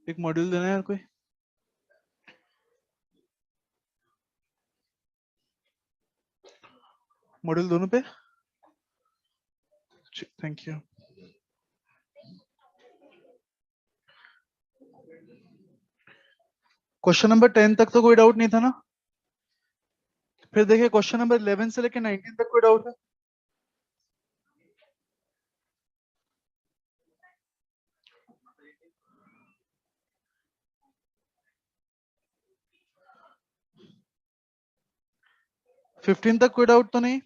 एक मॉड्यूल देना है यार कोई। मॉड्यूल दोनों पे। Thank you. क्वेश्चन नंबर 10 तक तो कोई डाउट नहीं था ना? फिर देखिए क्वेश्चन नंबर 11 से लेकर 19 तक कोई डाउट है? फिफ्टीन तक कोई डाउट तो नहीं?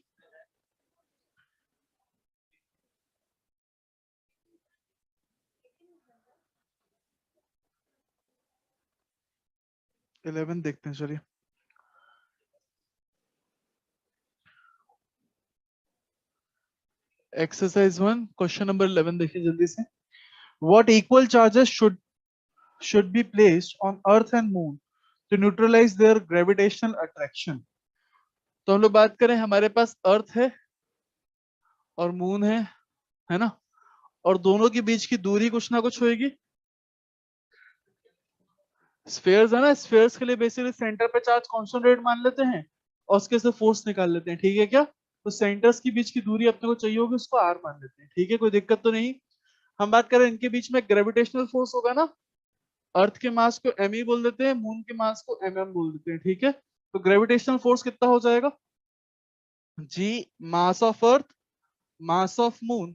11 देखते हैं, चलिए। एक्सरसाइज 1 क्वेश्चन नंबर 11 देखिए जल्दी से। What equal charges should be placed on earth and moon to neutralize their gravitational attraction? तो हम लोग बात करें, हमारे पास अर्थ है और मून है ना? और दोनों के बीच की दूरी कुछ ना कुछ होगी। स्फेयर्स है ना, स्फेयर्स के लिए बेसिकली सेंटर पे चार्ज कांस्टेंट मान लेते हैं और उसके से फोर्स निकाल लेते हैं, ठीक है क्या? तो सेंटर्स के बीच की दूरी अपने को चाहिए होगी, उसको आर मान लेते हैं, ठीक है, कोई दिक्कत तो नहीं। हम बात करें इनके बीच में ग्रेविटेशनल फोर्स होगा ना, अर्थ के मास को एम बोल देते हैं, मून के मास को एम बोल देते हैं, ठीक है? तो ग्रेविटेशनल फोर्स कितना हो जाएगा? G mass of earth mass of moon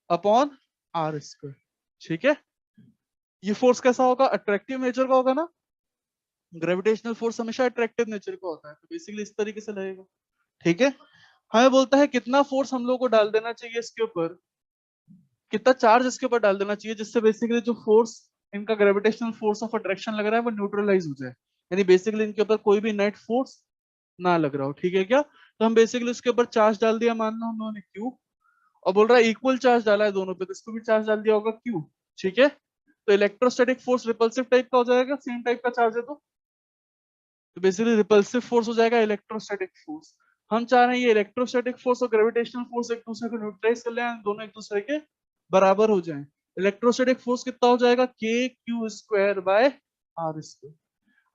upon are square, ठीक है? ये फोर्स कैसा होगा? अट्रैक्टिव नेचर का होगा ना, ग्रेविटेशनल फोर्स हमेशा अट्रैक्टिव नेचर का होता है, तो बेसिकली इस तरीके से लगेगा, ठीक है? हमें बोलता है कितना फोर्स हम लोग को डाल देना चाहिए इसके ऊपर, कितना चार्ज इसके ऊपर डाल देना चाहिए जिससे बेसिकली जो फोर्स इनका ग्रेविटेशनल फोर्स ऑफ अट्रैक्शन लग रहा है वो न्यूट्रलाइज हो जाए, यानी बेसिकली इनके ऊपर कोई भी नेट फोर्स ना लग रहा हो, ठीक है क्या? तो हम बेसिकली उसके ऊपर चार्ज डाल दिया, मान लो हम लोगों ने क्यू, और बोल रहा है इक्वल चार्ज डाला है दोनों पे, तो इसको भी चार्ज डाल दिया होगा क्यू, ठीक है? तो इलेक्ट्रोस्टैटिक फोर्स रिपल्सिव टाइप का हो जाएगा, सेम टाइप का चार्ज है तो बेसिकली रिपल्सिव फोर्स हो जाएगा इलेक्ट्रोस्टैटिक फोर्स। हम चाह रहे हैं ये इलेक्ट्रोस्टैटिक फोर्स और ग्रेविटेशनल फोर्स एक दूसरे को न्यूट्रलाइज कर लें, दोनों एक दूसरे के बराबर हो जाएं। इलेक्ट्रोस्टैटिक फोर्स कितना हो जाएगा? K q square by r square.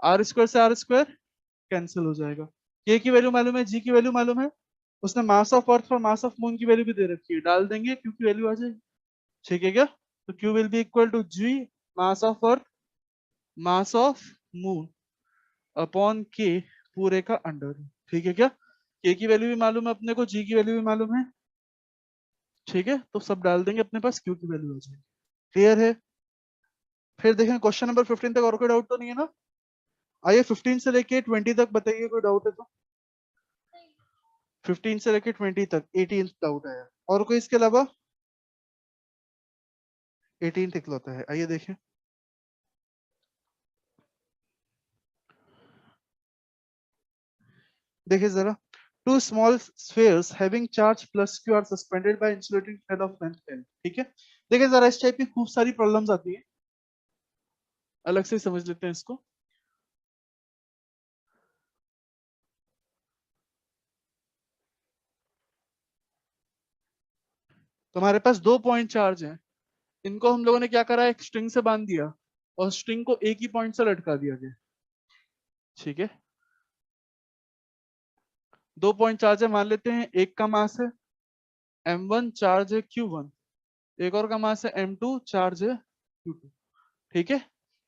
R square से आर स्क्वायर कैंसिल हो जाएगा। के की वैल्यू मालूम है, जी की वैल्यू मालूम है, उसने मास ऑफ अर्थ और मास ऑफ मून की वैल्यू भी दे रखी है, डाल देंगे क्यू की वैल्यू आ जाएगी, ठीक है क्या? तो q will be equal to G mass of earth mass of moon upon के पूरे का अंडर, ठीक है क्या? के की वैल्यू भी मालूम है अपने को, जी की वैल्यू भी मालूम है, ठीक है? तो सब डाल देंगे, अपने पास क्यू की वैल्यू आ जाएगी, क्लियर है? फिर देखें क्वेश्चन नंबर 15 तक और कोई डाउट तो नहीं है ना? आइए 15 से लेके 20 तक बताइए, कोई डाउट है तो। 15 से लेके 20 तक 18 डाउट है और कोई इसके अलावा? 18 इकलौता है, आइए देखें। देखिए जरा, two small spheres having charge plus q are suspended by insulating thread of length l, ठीक है? देखिए जरा, इस टाइप की खूब सारी प्रॉब्लम्स आती है, अलग से समझ लेते हैं इसको। तुम्हारे पास दो पॉइंट चार्ज हैं, इनको हम लोगों ने क्या करा, एक स्ट्रिंग से बांध दिया और स्ट्रिंग को एक ही पॉइंट से लटका दिया गया, ठीक है? दो पॉइंट चार्ज है, मान लेते हैं एक का मास है m1, चार्ज है q1, एक और का मास है m2, चार्ज है q2, ठीक है?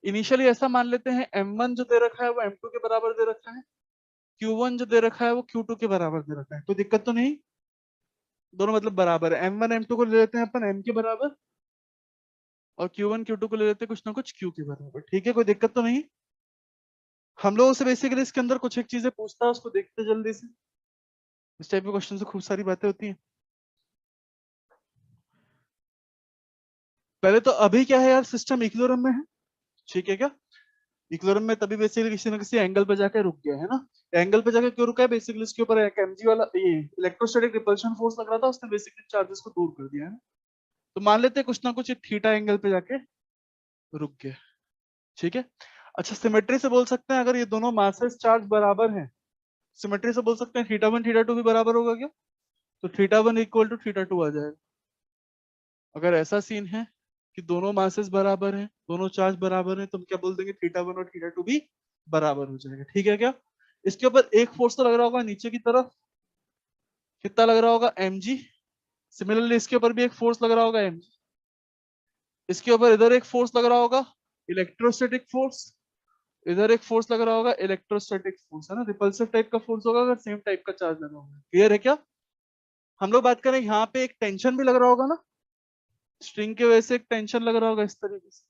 इनिशियली ऐसा मान लेते हैं m1 जो दे रखा है वो m2 के बराबर दे रखा है, q1 जो दे रखा है वो q2 के बराबर दे रखा है, कोई दिक्कत तो नहीं? दोनों मतलब बराबर है, m1 m2 को ले लेते हैं अपन m के बराबर और q1 q2 को ले लेते हैं कुछ ना कुछ q के बराबर, ठीक है? कोई दिक्कत तो नहीं? हम लोगों से बेसिकली इसके अंदर कुछ एक चीजें पूछता है, उसको देखते जल्दी से। इस टाइप के क्वेश्चन से खूब सारी बातें होती हैं। पहले तो अभी क्या है यार, सिस्टम इक्विलिब्रियम में है, ठीक है क्या? इक्विलिब्रियम में तभी बेसिकली किसी ना किसी एंगल पे जाके रुक गया है ना। एंगल पे जाके क्यों रुका है? बेसिकली इसके ऊपर एक mg वाला ये इलेक्ट्रोस्टैटिक रिपल्शन फोर्स लग रहा था, उसने बेसिकली चार्जेस को दूर कर दिया है ना। तो मान लेते हैं कुछ ना कुछ थीटा एंगल पे जाके रुक गया, ठीक है? अच्छा, सिमेट्री से बोल सकते हैं अगर ये दोनों मासेस चार्ज बराबर हैं, सिमेट्री से बोल सकते हैं थीटा वन थीटा टू भी बराबर होगा क्या? तो theta one equal to theta two आ जाएगा। अगर ऐसा सीन है कि दोनों मासेस बराबर हैं, दोनों चार्ज बराबर हैं, तो हम क्या बोल देंगे थीटा 1 और थीटा 2 भी बराबर हो जाएगा। ठीक है क्या? इसके ऊपर एक फोर्स तो लग रहा होगा नीचे की तरफ, कितना लग रहा होगा mg। सिमिलरली इसके ऊपर भी एक फोर्स लग रहा होगा mg। इसके ऊपर इधर एक फोर्स लग रहा होगा इलेक्ट्रोस्टैटिक फोर्स, इधर एक फोर्स लग रहा होगा इलेक्ट्रोस्टैटिक फोर्स, है ना, रिपल्सिव टाइप का फोर्स होगा अगर सेम टाइप का चार्ज लगा होगा। क्लियर है क्या? हम लोग बात करें यहाँ पे एक टेंशन भी लग रहा होगा ना, स्ट्रिंग की वजह से एक टेंशन लग रहा होगा इस तरीके से,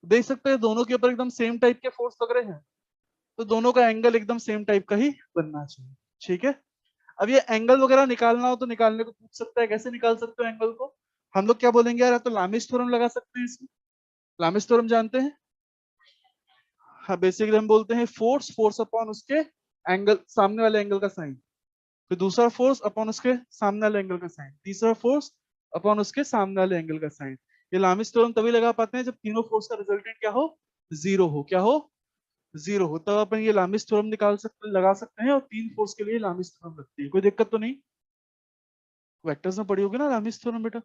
देख सकते हैं दोनों के ऊपर एकदम सेम टाइप के फोर्स लग रहे हैं, तो दोनों का एंगल एकदम सेम टाइप का ही बनना चाहिए। ठीक है? अब ये एंगल वगैरह निकालना हो तो निकालने को पूछ सकता है, कैसे निकाल सकते हो एंगल को? हम लोग क्या बोलेंगे यार, तो लामिस थ्योरम लगा सकते हैं इसमें। लामिस थ्योरम जानते हैं? हाँ, बेसिकली हम बोलते हैं फोर्स, फोर्स अपॉन उसके एंगल, सामने वाले एंगल का साइन, फिर दूसरा फोर्स अपॉन उसके सामने वाले एंगल का साइन, तीसरा फोर्स अपॉन उसके सामने वाले एंगल का साइन। ये लामिस थ्योरम तभी लगा पाते हैं जब तीनों फोर्स का रिजल्टेंट क्या हो, जीरो हो। क्या हो? जीरो हो। तब अपन ये लामिस थ्योरम निकाल सकते, लगा सकते हैं, और तीन फोर्स के लिए लामिस थ्योरम लगती है। कोई दिक्कत तो नहीं? वेक्टर्स में पढ़ी होगी ना लामिस थ्योरम बेटा,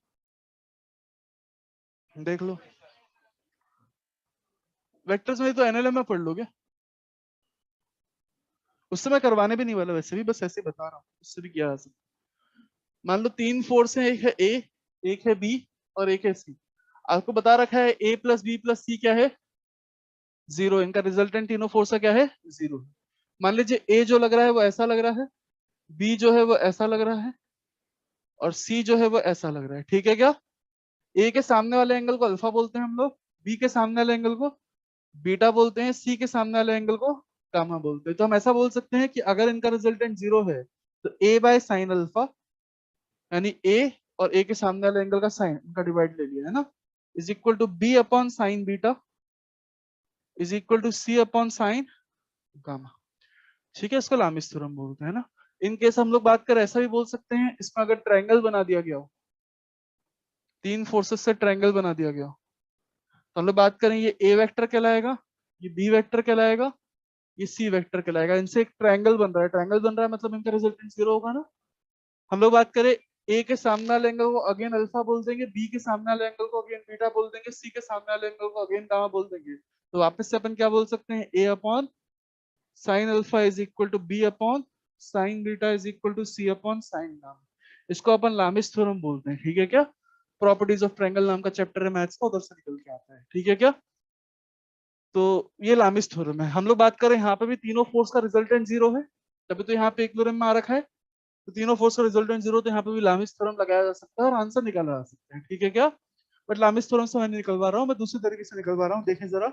देख लो। वेक्टर्स में तो एनएलएम में पढ़ लोगे, उससे मैं करवाने भी नहीं वाला वैसे भी, बस ऐसे बता रहा हूँ, उससे भी क्या आ सकता। मान लो तीन फोर्स है, एक है ए, एक है बी और एक है सी। आपको बता रखा है ए प्लस बी प्लस सी क्या है, जीरो। इनका रिजल्टेंट तीनों फोर्स का क्या है, जीरो। मान लीजिए ए जो लग रहा है वो ऐसा लग रहा है, बी जो है वो ऐसा लग रहा है, और सी जो है वो ऐसा लग रहा है। ठीक है क्या? ए के सामने वाले एंगल को अल्फा बोलते हैं हम लोग, बी के सामने वाले एंगल को बीटा बोलते हैं, सी के सामने वाले एंगल को गामा बोलते हैं। तो हम ऐसा बोल सकते हैं कि अगर इनका रिजल्टेंट जीरो है तो ए बाय साइन अल्फा, यानी ए और ए के सामने वाले एंगल का साइन उनका डिवाइड ले लिया है ना, is equal to B upon sine beta is equal to C upon sine gamma. ठीक है? इसको लामिस थ्योरम बोलते हैं ना। इन केस हम लोग बात करें, ऐसा भी बोल सकते हैं, इसमें अगर ट्रायंगल बना दिया गया हो, तीन फोर्सेस से ट्रायंगल बना दिया गया हो, तो हम लोग बात करें ये ए वेक्टर कहलाएगा, ये बी वेक्टर कहलाएगा, ये सी वेक्टर कहलाएगा। इनसे एक ट्रायंगल बन रहा है, ट्रायंगल बन रहा है मतलब इनका रिजल्टेंट जीरो होगा ना। हम लोग बात करें ए के सामने वाले एंगल को अगेन अल्फा बोल देंगे, बी के सामने वाले एंगल को अगेन बीटा बोल देंगे, सी के सामने वाले एंगल को अगेन गामा बोल देंगे। तो वापस से अपन क्या बोल सकते हैं, A upon sine alpha is equal to B upon sine beta is equal to C upon sine gamma. इसको अपन लामिस थ्योरम बोलते हैं। ठीक है क्या? प्रॉपर्टीज ऑफ ट्रायंगल नाम का चैप्टर है मैथ्स का, उधर से निकल के आता है। ठीक है क्या? तो ये लामिस थ्योरम है। हम लोग बात करें यहाँ पे भी तीनों फोर्स का रिजल्टेंट जीरो है, तभी तो यहाँ पे इक्विलिब्रियम में आ रखा है। तो तीनों फोर्स का रिजल्टेंट जीरो, तो यहाँ पे भी लामिस थ्योरम लगाया जा सकता है और आंसर निकाला जा सकता है। ठीक है क्या? बट लामिस थ्योरम से मैं नहीं निकलवा रहा हूँ, मैं दूसरे तरीके से निकलवा रहा हूँ। देखें जरा,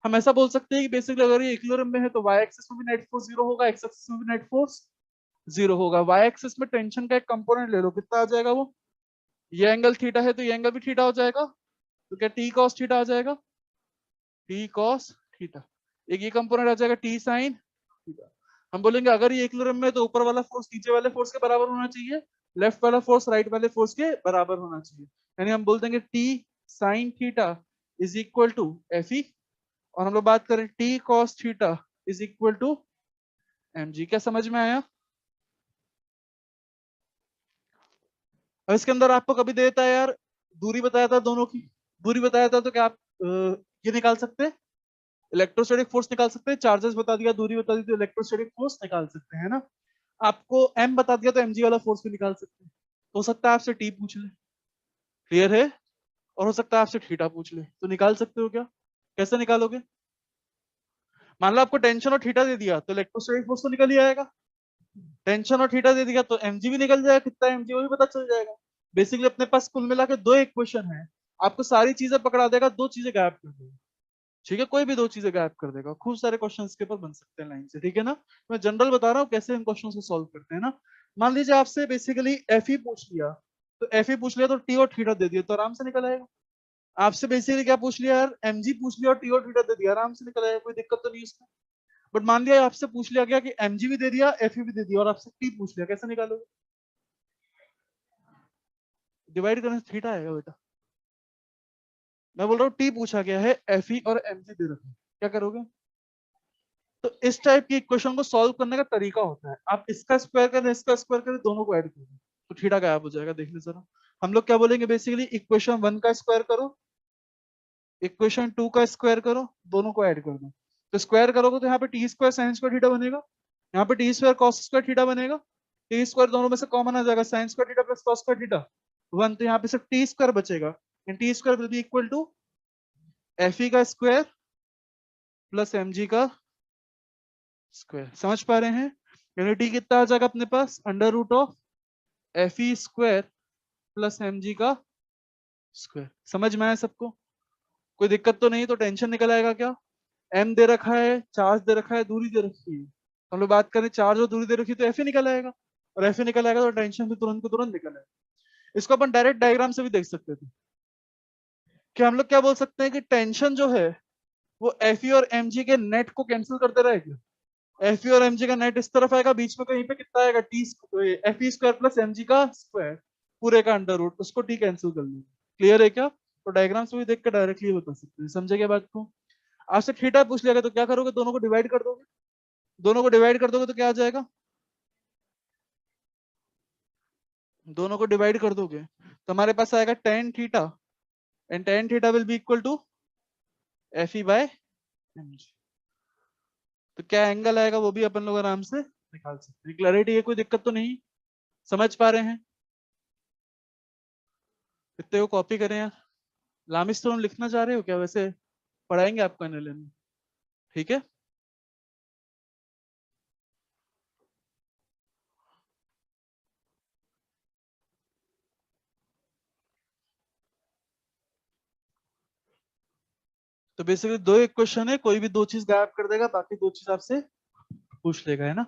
हम ऐसा बोल सकते हैं कि बेसिकली अगर ये इक्विलिब्रियम में है तो वाई एक्सिस में भी नेट फोर्स जीरो होगा, एक्स एक्सिस में भी नेट फोर्स जीरो होगा। वाई एक्सिस में टेंशन का एक कंपोनेंट ले लो, कितना आ जाएगा वो, ये एंगल थीटा है तो ये एंगल भी थीटा हो जाएगा, तो क्या टी कॉस थीटा आ जाएगा, टी कॉस थीटा। एक ये कंपोनेंट आ जाएगा टी साइन थीटा। हम बोलेंगे अगर ये इक्विलिब्रियम में तो ऊपर वाला फोर्स नीचे वाले फोर्स के बराबर होना चाहिए, लेफ्ट वाला फोर्स राइट वाले फोर्स के बराबर होना चाहिए, यानी हम बोल देंगे T sine theta is equal to F E, और हम लोग बात करें T cos theta is equal to m g. क्या समझ में आया? अब इसके अंदर आपको कभी देता है यार, दूरी बताया था दोनों की, दूरी बताया था, तो क्या आप ये निकाल सकते हैं, इलेक्ट्रोस्टैटिक फोर्स निकाल सकते हैं। चार्जेस बता दिया, दूरी बता दी, तो इलेक्ट्रोस्टैटिक फोर्स निकाल सकते हैं ना। आपको एम बता दिया तो एमजी वाला फोर्स भी निकाल सकते हैं। हो सकता है आपसे टी पूछ ले, क्लियर है, और हो सकता है आपसे थीटा पूछ ले, तो निकाल सकते हो क्या? कैसे निकालोगे? मान लो आपको टेंशन और थीटा दे दिया तो इलेक्ट्रोस्टैटिक फोर्स तो निकल ही आएगा, टेंशन और थीटा दे दिया तो एमजी भी निकल जाएगा, कितना एमजी वो भी पता चल जाएगा। बेसिकली अपने पास कुल मिला के दो इक्वेशन है, आपको सारी चीजें पकड़ा देगा, दो चीजें गायब कर देगा। ठीक है? कोई भी दो चीजें गायब कर देगा। खूब सारे क्वेश्चंस के ऊपर बन सकते हैं लाइन से। ठीक है ना? मैं जनरल बता रहा हूँ कैसे इन क्वेश्चंस को सॉल्व करते हैं ना। मान लीजिए आपसे बेसिकली एफ ही पूछ लिया, तो एफ ही पूछ लिया तो टी और थीटा दे दिया तो आराम से निकल आएगा। आपसे बेसिकली क्या पूछ लिया यार, एमजी पूछ लिया और टी और थीटा दे दिया, आराम से निकल आएगा, कोई दिक्कत तो नहीं इसमें। बट मान लिया आपसे पूछ लिया गया कि एमजी भी दे दिया एफ भी दे दिया और आपसे टी पूछ लिया, कैसे निकालोगे? डिवाइड करने से थीटा आएगा बेटा। मैं बोल रहा हूँ टी पूछा गया है, एफ और एमजी दे रखे हैं, क्या करोगे? तो इस टाइप की इक्वेशन को सॉल्व करने का तरीका होता है, आप इसका स्क्वायर करें इसका स्क्वायर करें दोनों को ऐड करें तो थीटा गायब हो जाएगा। देख लो जरा, हम लोग क्या बोलेंगे बेसिकली, इक्वेशन 1 का स्क्वायर करो इक्वेशन 2 का स्क्वायर करो, दोनों को ऐड कर दो, तो स्क्वायर करोगे तो यहाँ पे T square sine square theta बनेगा, यहाँ पे T square cos square theta बनेगा, टी स्क्वायर दोनों में से कॉमन आ जाएगा, sine square theta plus cos square theta 1, तो यहाँ पे सिर्फ टी स्क्वायर बचेगा, and T square will be equal to F E का स्क्वायर प्लस एम जी का स्क्वायर। समझ पा रहे हैं? यानी टी कितना आ जाएगा अपने पास, under root of F E square plus M G का स्क्वायर। समझ में आया सबको? कोई दिक्कत तो नहीं? तो टेंशन निकल आएगा क्या? एम दे रखा है, चार्ज दे रखा है, दूरी दे रखी है, हम लोग बात करें चार्ज और दूरी दे रखी है, तो एफ ही निकल आएगा, और एफ ही निकल आएगा तो टेंशन भी तुरंत को तुरंत निकल आएगा। इसको अपन डायरेक्ट डायग्राम से भी देख सकते थे कि हम लोग क्या बोल सकते हैं कि टेंशन जो है वो एफ ई और एम जी के नेट को कैंसिल करते रहेगा। एफ ई और एम जी का नेट इस तरफ आएगा, बीच में कहीं पे कितना आएगा, T F E square plus M G का स्क्वायर पूरे का अंडर रूट, उसको टी कैंसिल कर लेंगे। क्लियर है क्या? तो डायग्राम से भी देख कर डायरेक्टली बता सकते हैं। समझे क्या बात को? आज से थीटा पूछ लिया तो क्या करोगे, दोनों को डिवाइड कर दोगे, दोनों को डिवाइड कर दोगे तो क्या आ जाएगा, दोनों को डिवाइड कर दोगे तो हमारे पास आएगा tan theta, and tan theta will be equal to F E by m g. तो क्या एंगल आएगा वो भी अपन लोग आराम से निकाल सकते हैं। क्लैरिटी है? कोई दिक्कत तो नहीं? समझ पा रहे हैं? इतने को कॉपी करें यार। लामिस तो लिखना चाह रहे हो क्या? वैसे पढ़ाएंगे आपको एनएलए में, ठीक है? तो बेसिकली दो इक्वेशन है, कोई भी दो चीज गायब कर देगा, बाकी दो चीज आपसे पूछ लेगा, है ना?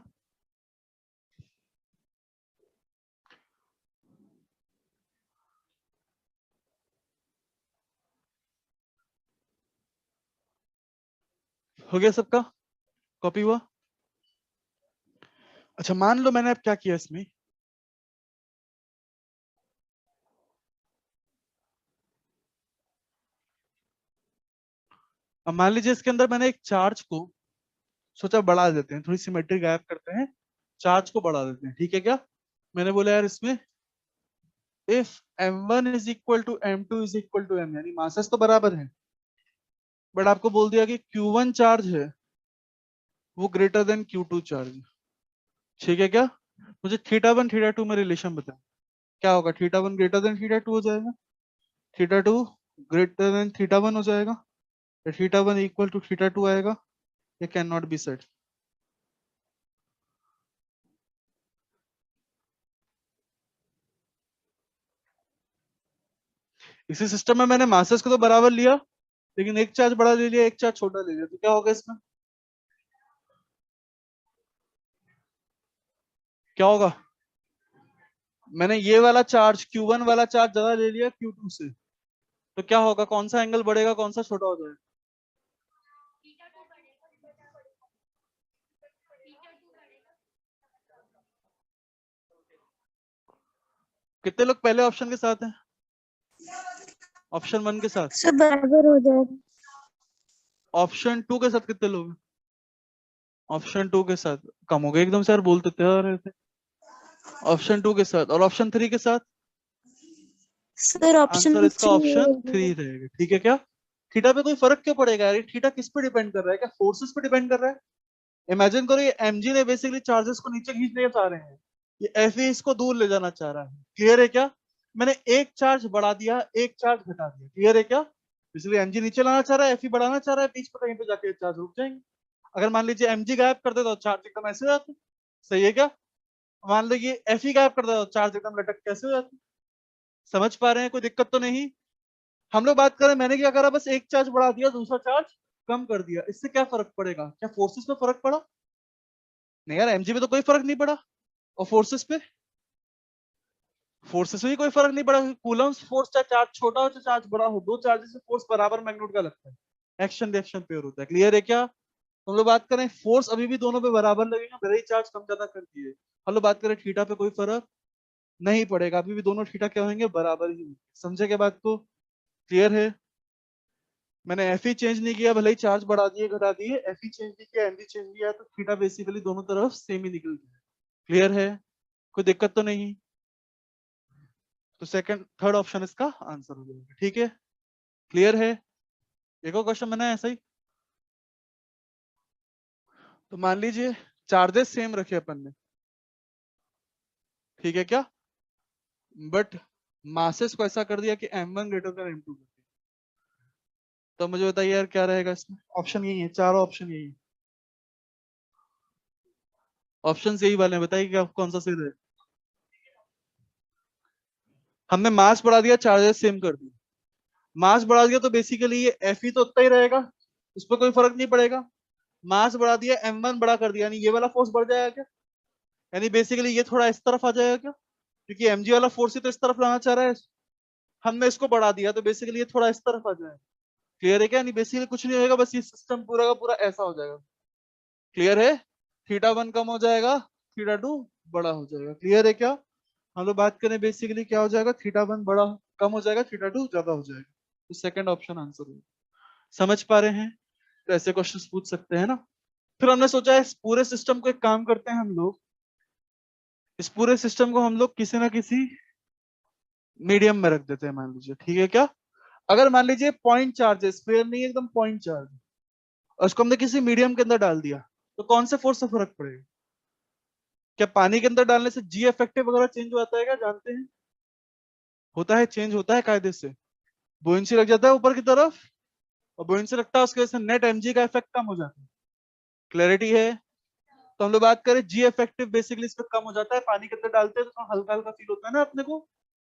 हो गया सबका? कॉपी हुआ? अच्छा, मान लो मैंने अब क्या किया इसमें, अब मान लीजिए इसके अंदर मैंने एक चार्ज को सोचा बढ़ा देते हैं, थोड़ी सिमेट्री गायब करते हैं, चार्ज को बढ़ा देते हैं, ठीक है क्या? मैंने बोला यार इसमें if m1 is equal to m2 is equal to m, यानी मासेस तो बराबर है, बट आपको बोल दिया कि q1 चार्ज है वो ग्रेटर देन q2 चार्ज, ठीक है क्या? मुझे थीटा वन थीटा टू में रिलेशन बताओ, क्या होगा? Theta one greater than theta two हो जाएगा, theta two greater than theta one हो जाएगा, theta one equal to theta two आएगा, ये कैन नॉट बी सेट। इसी सिस्टम में मैंने मासेस को तो बराबर लिया, लेकिन एक चार्ज बड़ा ले लिया, एक चार्ज छोटा ले लिया, तो क्या होगा इसमें? क्या होगा? मैंने ये वाला चार्ज Q1 वाला चार्ज ज्यादा ले लिया Q2 से, तो क्या होगा? कौन सा एंगल बढ़ेगा, कौन सा छोटा हो जाएगा? कितने लोग पहले ऑप्शन के साथ हैं? ऑप्शन वन के साथ? सब बराबर हो जाएगा। ऑप्शन टू के साथ कितने लोग हैं? ऑप्शन टू के साथ कम हो गए एकदम से यार, बोलते तैयार रहे थे। ऑप्शन टू के साथ, और ऑप्शन थ्री के साथ? सर आंसर ऑप्शन इसका ऑप्शन थ्री रहेगा, ठीक है क्या? थीटा पे कोई फर्क क्यों पड़ेगा यार? थीटा किस पे डिपेंड कर रहा है? क्या फोर्सेस पे डिपेंड कर रहा है? इमेजिन करो ये mg ने बेसिकली चार्जेस को नीचे खींचने चाह रहे हैं, ये एफ इसको दूर ले जाना चाह रहा है। क्लियर है क्या? मैंने एक चार्ज बढ़ा दिया, एक चार्ज घटा दिया। क्लियर है क्या? इसलिए mg नीचे लाना चाह रहा है, एफ बढ़ाना चाह रहा है, बीच पे कहीं पे जाके चार्ज रुक जाएंगे। अगर मान लीजिए mg गायब कर दे तो चार्ज एकदम ऐसे हो जाते। सही है क्या? मान लीजिए एफ गायब कर दे तो चार्ज एकदम लटक कैसे हो जाते। समझ पा रहे हैं? कोई दिक्कत तो नहीं? हम लोग बात करें, मैंने क्या करा, बस एक चार्ज बढ़ा दिया, दूसरा चार्ज कम कर दिया, इससे क्या फर्क पड़ेगा? क्या फोर्सेस पे फर्क पड़ा? नहीं यार, mg में तो कोई फर्क नहीं पड़ा, और फोर्सेस पे, फोर्सेस में भी कोई फर्क नहीं पड़ा। कूलम्स फोर्स चाहे चार्ज छोटा हो चाहे चार्ज बड़ा हो, दो चार्जेस से फोर्स बराबर मैग्नीट्यूड का लगता है, एक्शन रिएक्शन पेयर होता है। क्लियर है क्या? हम लोग बात करें फोर्स अभी भी दोनों पे बराबर लगेगा, भले ही चार्ज कम ज्यादा कर दिए। हम लोग बात करें थीटा पे कोई फर्क नहीं पड़ेगा, अभी भी दोनों थीटा क्या होंगे, बराबर ही। समझे क्या बात को? क्लियर है? मैंने एफ ही चेंज नहीं किया, भले ही चार्ज बढ़ा दिए घटा दिए, एफ ही चेंज नहीं किया, एम भी चेंज नहीं किया, तो थीटा बेसिकली दोनों तरफ सेम ही निकल गया। क्लियर है? कोई दिक्कत तो नहीं? तो सेकंड थर्ड ऑप्शन इसका आंसर हो जाएगा, ठीक है? क्लियर है? एक और क्वेश्चन बनाया ऐसा ही। तो मान लीजिए चार्जेस सेम रखे अपन ने, ठीक है क्या, बट मासेस को ऐसा कर दिया कि m1 ग्रेटर देन m2 कर दिया। तो मुझे बताइए यार क्या रहेगा इसमें। ऑप्शन यही है, चारों ऑप्शन यही है, ऑप्शन यही वाले हैं, बताइए क्या कौन सा सही रहेगा। हमने मास बढ़ा दिया, चार्जेस सेम कर दिया। मास बढ़ा दिया तो बेसिकली ये एफ तो उतना ही रहेगा, उस पर कोई फर्क नहीं पड़ेगा। मास बढ़ा दिया, m1 बड़ा कर दिया, यानी ये वाला फोर्स बढ़ जाएगा क्या, यानी बेसिकली ये थोड़ा इस तरफ आ जाएगा क्या, क्योंकि mg वाला फोर्स ही तो इस तरफ लाना चाह रहा है, हमने इसको बढ़ा दिया तो बेसिकली ये थोड़ा इस तरफ आ जाएगा। क्लियर है क्या, नहीं बेसिकली कुछ नहीं होगा, बस ये सिस्टम पूरा का पूरा ऐसा हो जाएगा। क्लियर है, थीटा 1 कम हो जाएगा, थीटा 2 बड़ा हो जाएगा। क्लियर है क्या, हम लोग बात करें बेसिकली क्या हो जाएगा, थीटा 1 बड़ा कम हो जाएगा, थीटा 2 ज्यादा हो जाएगा। तो सेकंड ऑप्शन आंसर होगा। समझ पा रहे हैं, तो ऐसे क्वेश्चंस पूछ सकते हैं ना। फिर हमने सोचा इस पूरे सिस्टम को एक काम करते हैं हम लोग, इस पूरे सिस्टम को हम लोग किसी ना किसी मीडियम में रख देते हैं, मान लीजिए, ठीक है क्या। अगर मान लीजिए पॉइंट चार्ज है, स्फीयर नहीं है, एकदम पॉइंट चार्ज, और उसको हमने किसी मीडियम के अंदर डाल दिया, तो कौन से फोर्स से फर्क पड़ेगा। क्या पानी के अंदर डालने से जी इफेक्टिव वगैरह चेंज होता है क्या, जानते हैं, होता है, चेंज होता है कायदे से, बुओयंसी लग जाता है ऊपर की तरफ, और बुओयंसी लगता है उसकी वजह से नेट एमजी का इफेक्ट कम हो जाता है। क्लैरिटी है, तो हम लोग बात करें जी इफेक्टिव, बेसिकली इस पे कम हो जाता है, पानी के अंदर डालते हैं तो थोड़ा हल्का हल्का फील होता है ना अपने को।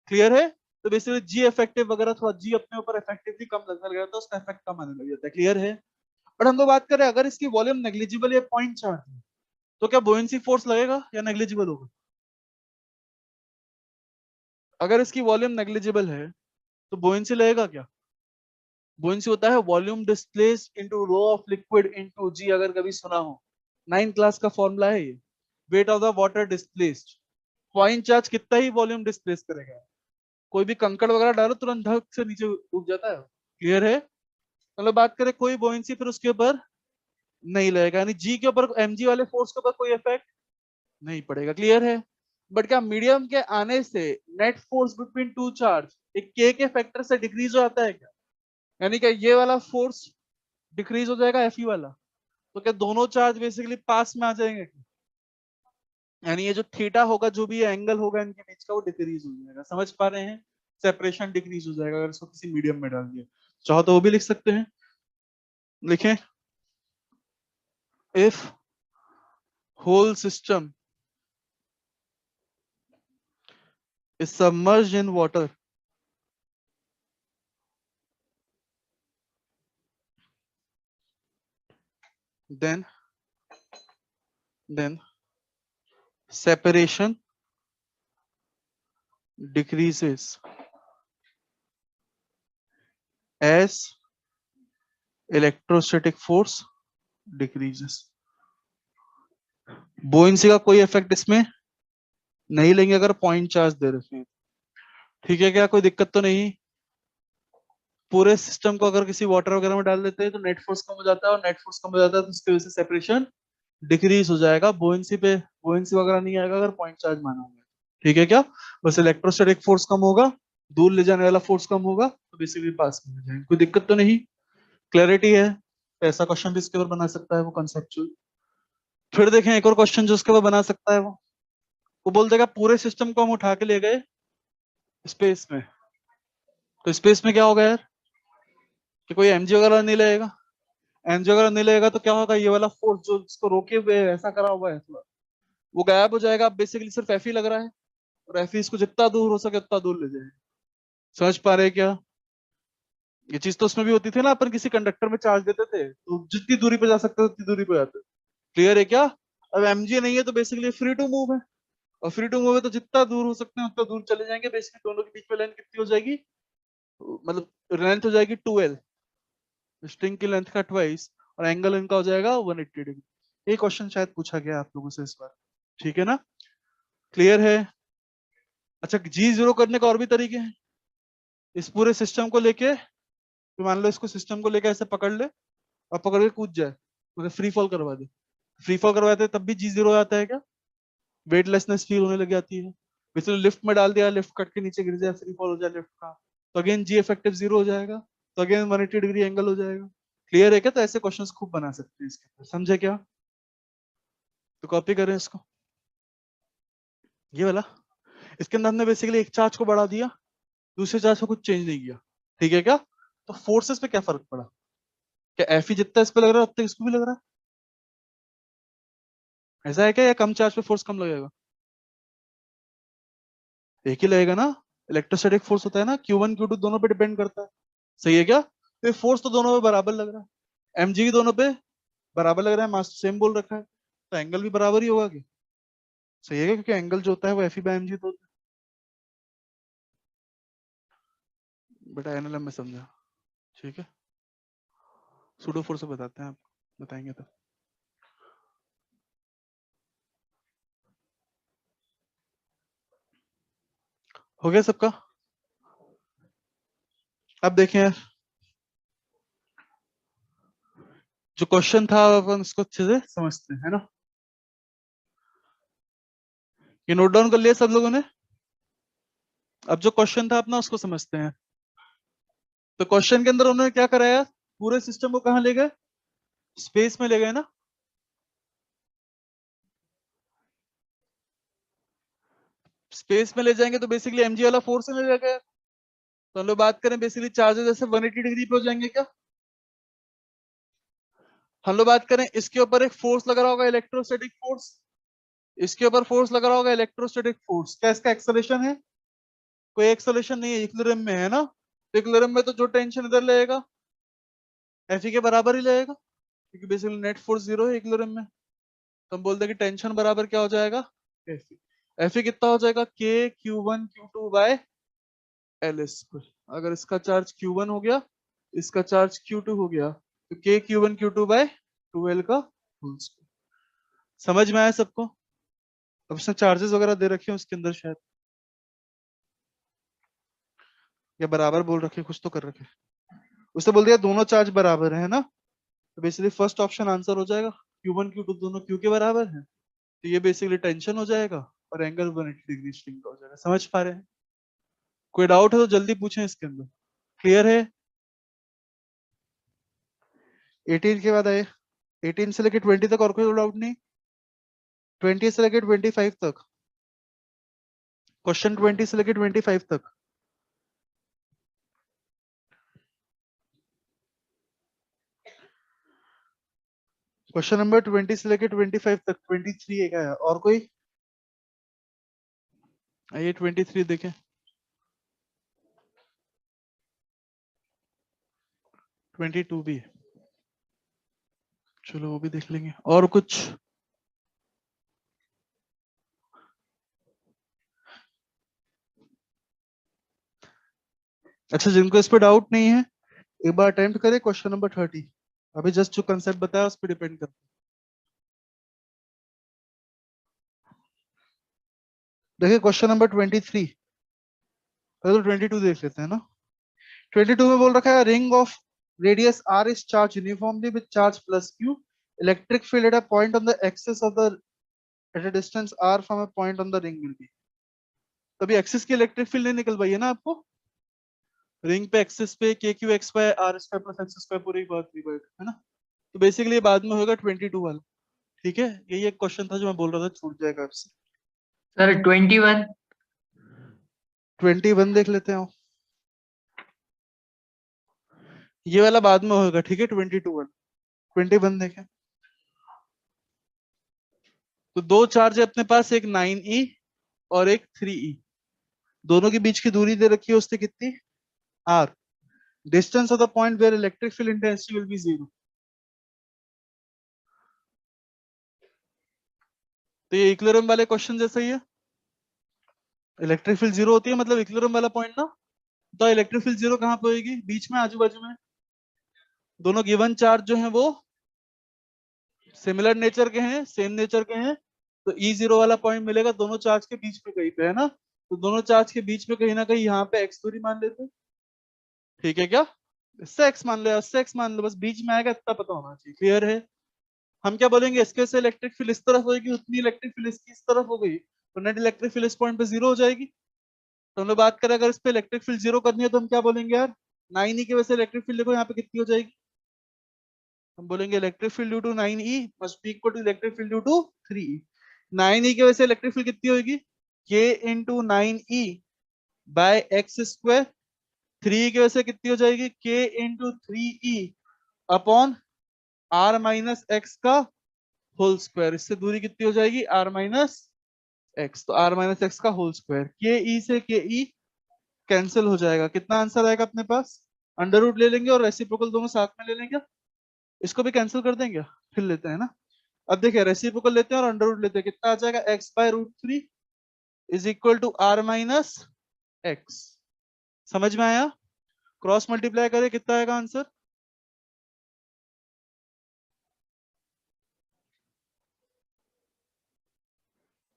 क्लियर है, तो बेसिकली जी इफेक्टिव वगैरह थोड़ा जी अपने ऊपर इफेक्टिवली कम लगने लग जाता है, उसका इफेक्ट कम आने लग जाता है। क्लियर है, बट हम लोग बात करें अगर इसकी वॉल्यूम नेग्लिजिबल या पॉइंट चार्ज है, तो क्या बुओयंसी फोर्स लगेगा या नेग्लिजिबल होगा। अगर इसकी वॉल्यूम नेग्लिजिबल है तो बुओयंसी लगेगा क्या। बुओयंसी होता है volume displaced into rho of liquid into G, अगर कभी सुना हो, 9 क्लास का फॉर्मूला है ये, weight of the water displaced. Point charge कितना ही वॉल्यूम डिस्प्लेस करेगा, कोई भी कंकड़ वगैरह डालो तुरंत धक से नीचे डूब जाता है। क्लियर है, मतलब बात करें कोई बुओयंसी फिर उसके ऊपर नहीं लगेगा, यानी जी के ऊपर एमजी वाले फोर्स के ऊपर कोई इफेक्ट नहीं पड़ेगा। क्लियर है, बट क्या मीडियम के आने से net force between two charge एक के फैक्टर से डिक्रीज हो जाता है क्या, यानी क्या ये वाला फोर्स डिक्रीज हो जाएगा एफ वाला, तो क्या दोनों चार्ज बेसिकली पास में आ जाएंगे, यानी ये जो थीटा होगा, जो भी एंगल होगा इनके बीच का, वो डिक्रीज हो जाएगा। समझ पा रहे हैं, सेपरेशन डिक्रीज हो जाएगा अगर इसको किसी मीडियम में डाल दिया। चाहो तो वो भी लिख सकते हैं, लिखें, if whole system is submerged in water, then separation decreases as electrostatic force decreases। बुओयंसी का कोई इफेक्ट इसमें नहीं लेंगे अगर पॉइंट चार्ज दे रखे हैं, ठीक है क्या, कोई दिक्कत तो नहीं। पूरे सिस्टम को अगर किसी वाटर वगैरह में डाल देते हैं तो नेट फोर्स कम हो जाता है, और नेट फोर्स कम हो जाता है तो उसकी वजह से सेपरेशन डिक्रीज हो जाएगा, बुओयंसी पे बुओयंसी वगैरह नहीं आएगा अगर पॉइंट चार्ज माना होगा, ठीक है क्या। बस इलेक्ट्रोस्टैटिक फोर्स कम होगा, दूर ले जाने वाला फोर्स कम होगा, तो बेसिकली पास में हो जाएंगे, कोई दिक्कत तो नहीं। क्लैरिटी है, तो ऐसा क्वेश्चन भी इसके ऊपर बना सकता है वो कंसेप्चुअल। फिर देखें एक और क्वेश्चन जो उसके ऊपर बना सकता है, वो बोल देगा पूरे सिस्टम को हम उठा के ले गए स्पेस में, तो स्पेस में क्या होगा यार, कि कोई एमजी वगैरह नहीं लगेगा, एमजी वगैरह नहीं लगेगा तो क्या होगा, ये वाला फोर्स जो इसको रोके हुए है, ऐसा करा हुआ है थोड़ा, वो गायब हो जाएगा, अब बेसिकली सिर्फ एफ ही लग रहा है, और एफ इसको जितना दूर हो सके उतना दूर ले जाएगा। समझ पा रहे हैं क्या, ये चीज तो उसमें भी होती थी ना, अपन किसी कंडक्टर में चार्ज देते थे तो जितनी दूरी पे जा सकते थे उतनी दूरी पे जाते। क्लियर है क्या, अब एमजी नहीं है तो बेसिकली फ्री टू मूव है, और फ्री टू मूव है तो जितना दूर हो सकते हैं उतना दूर चले जाएंगे, बेसिकली दोनों के बीच में लेंथ कितनी हो जाएगी, मतलब लेंथ हो जाएगी 2L, स्ट्रिंग की लेंथ का ट्वाइस, और एंगल इनका हो जाएगा 180 डिग्री। ये क्वेश्चन शायद पूछा गया आप लोगों से इस बार, ठीक है ना। क्लियर है, अच्छा जी जीरो करने का और भी तरीके हैं, इस पूरे सिस्टम को लेके, तो मान लो इसको सिस्टम को लेके ऐसे पकड़ ले और पकड़ के कूद जाए, मतलब फ्री फॉल करवा दे, फ्री फॉल करवाते तब भी जी जीरो हो जाता है क्या, वेटलेसनेस फील होने लग जाती है। बेसिकली लिफ्ट में डाल दिया, लिफ्ट कट के नीचे गिर जाए, फ्री फॉल हो जाए लिफ्ट का, तो अगेन जी इफेक्टिव जीरो हो जाएगा। तो अगेन 180 डिग्री एंगल हो जाएगा। क्लियर है क्या? तो ऐसे क्वेश्चंस खूब बना सकते हैं इसके ऊपर, समझे क्या? तो कॉपी करें इसको, ये वाला। इसके अंदर हमने बेसिकली एक चार्ज को बढ़ा दिया, दूसरे चार्ज को कुछ चेंज नहीं किया, ठीक है क्या? तो फोर्सेस पे क्या फर्क पड़ा? क्या एफ ही जितना इस पे लग रहा है उतना इसको भी लग रहा है? ऐसा है क्या, या कम चार्ज पे फोर्स कम लगेगा? एक ही लगेगा ना। इलेक्ट्रोस्टैटिक फोर्स होता है ना, Q1 Q2 दोनों पे डिपेंड करता है, सही है क्या? तो ये फोर्स तो दोनों पे बराबर लग रहा है, mg भी दोनों पे बराबर लग रहा है, मास सेम बोल रखा है, तो एंगल भी बराबर ही होगा क्या? सही है क्या? क्योंकि एंगल जो होता है वो F E by m g तो होता है। बेटा एनएलएम में समझा, ठीक है? सूडो फोर्स से बताते हैं आपको, बताएंगे तो। हो गया सबका? अब देखें यार, जो क्वेश्चन था अपन उसको अच्छे से समझते हैं, है ना? ये नोट डाउन कर लिया सब लोगों ने? अब जो क्वेश्चन था अपना उसको समझते हैं। तो क्वेश्चन के अंदर उन्होंने क्या कराया, पूरे सिस्टम को कहाँ ले गए? स्पेस में ले गए ना। स्पेस में ले जाएंगे तो बेसिकली एमजी वाला फोर्स में ले गए। तो हम लोग बात करें बेसिकली चार्जेस जैसे 180 डिग्री पे हो जाएंगे क्या? हम लोग बात करें इसके ऊपर एक फोर्स लगा रहा होगा, इलेक्ट्रोस्टैटिक फोर्स। इसके ऊपर फोर्स लगा रहा होगा, इलेक्ट्रोस्टैटिक फोर्स। क्या इसका एक्सेलरेशन है? कोई एक्सेलरेशन नहीं है, इक्विलिब्रियम में है ना। तो इक्विलिब्रियम में तो जो टेंशन इधर लगेगा एफ के बराबर ही लगेगा, क्योंकि बेसिकली नेट फोर्स जीरो है इक्विलिब्रियम में। तो हम बोलते हैं कि टेंशन बराबर क्या हो जाएगा? एफ। एफ कितना हो जाएगा? के Q1 Q2 by L square. अगर इसका चार्ज Q1 हो गया, इसका चार्ज Q2 हो गया, तो के Q1 Q2 बाय 2L का होल स्क्वायर। समझ में आया सबको? अब इसने चार्जेस वगैरह दे रखे हैं उसके अंदर शायद, या बराबर बोल रखे, कुछ तो कर रखे। उसने बोल दिया दोनों चार्ज बराबर है ना, तो बेसिकली फर्स्ट ऑप्शन आंसर हो जाएगा। Q1 Q2 दोनों Q के बराबर है, तो ये बेसिकली टेंशन हो जाएगा और एंगल 180 डिग्री स्ट्रिंग का हो जाएगा। समझ पा रहे हैं? कोई डाउट है तो जल्दी पूछें इसके अंदर। क्लियर है? 18 के बाद आए, 18 से लेके 20 तक और कोई डाउट नहीं? 20 से लेके 25 तक, क्वेश्चन 20 से लेके 25 तक। क्वेश्चन नंबर 20 से लेके 25 तक, 23 है क्या? और कोई? आइए 23 देखें। 22 भी है, चलो वो भी देख लेंगे। और कुछ? अच्छा, जिनको इस पे डाउट नहीं है एक बार अटेम्प्ट करें क्वेश्चन नंबर 30। अभी जस्ट जो कंसेप्ट बताया उस पर डिपेंड करता है। देखिए क्वेश्चन नंबर 23, तो 22 देख लेते हैं ना। 22 में बोल रखा है ring of radius r is charged uniformly with charge plus q. Electric field at a point on the axis of the at a distance r from a point on the ring will be. तभी axis की electric field नहीं निकल पाई है ना आपको। Ring पे axis पे k q x by r square plus x square पूरी बात डिवाइड है ना। तो बेसिकली बाद में होगा 22 वाला, ठीक है? यही एक क्वेश्चन था जो मैं बोल रहा था छूट जाएगा आपसे। सर 21। 21 देख लेते हैं, ये वाला बाद में होगा, ठीक है? 22 वाला 21 देखें। तो दो चार्ज है अपने पास, एक 9e और एक 3e। दोनों के बीच की दूरी दे रखी है उससे कितनी? r। Distance of the point where electric field intensity will be 0। तो ये इक्विलिब्रियम वाले क्वेश्चन जैसा ही है। इलेक्ट्रिक फील्ड 0 होती है मतलब इक्विलिब्रियम वाला पॉइंट ना। तो इलेक्ट्रिक फील्ड 0 कहां पे होगी? बीच में, आजू बाजू में। दोनों गिवन चार्ज जो है वो सिमिलर नेचर के हैं, सेम नेचर के हैं। तो E0 वाला पॉइंट मिलेगा दोनों चार्ज के बीच में कहीं पे, है ना। तो दोनों चार्ज के बीच में कहीं ना कहीं यहाँ पे x दूरी मान लेते हैं, ठीक है क्या? इससे x मान लो या इससे x मान लो, बस बीच में आएगा इतना पता होना चाहिए। क्लियर है? हम क्या बोलेंगे, इसके से इलेक्ट्रिक फील्ड इस तरफ होगी, उतनी इलेक्ट्रिक फील्ड इसकी इस तरफ हो गई, तो नेट इलेक्ट्रिक फील्ड इस पॉइंट पे 0 हो जाएगी। तो हम लोग बात करें अगर इस पे इलेक्ट्रिक फील्ड 0 करनी है तो हम क्या बोलेंगे यार, 9e की वजह से इलेक्ट्रिक फील्ड देखो यहाँ पे कितनी हो जाएगी, हम बोलेंगे electric field due to 9e must be equal to electric field due to 3e। 9e की वजह से इलेक्ट्रिक फील्ड कितनी होगी, k into 9e by x square. 3 की वजह से कितनी हो जाएगी, k into 3e upon r minus x का होल स्क्वायर। इससे दूरी कितनी हो जाएगी, r माइनस एक्स, तो r माइनस एक्स का होल स्क्वायर। के ई से के ई कैंसिल हो जाएगा, कितना आंसर आएगा अपने पास, अंडर रूट ले लेंगे और रेसिप्रोकल दोनों साथ में ले लेंगे, इसको भी कैंसिल कर देंगे, फिर लेते हैं ना। अब देखिए रेसिप्रोकल लेते हैं और अंडर रूट लेते हैं, कितना आ जाएगा, x by root 3 is equal to r minus x. समझ में आया, क्रॉस मल्टीप्लाई करें कितना आएगा आंसर,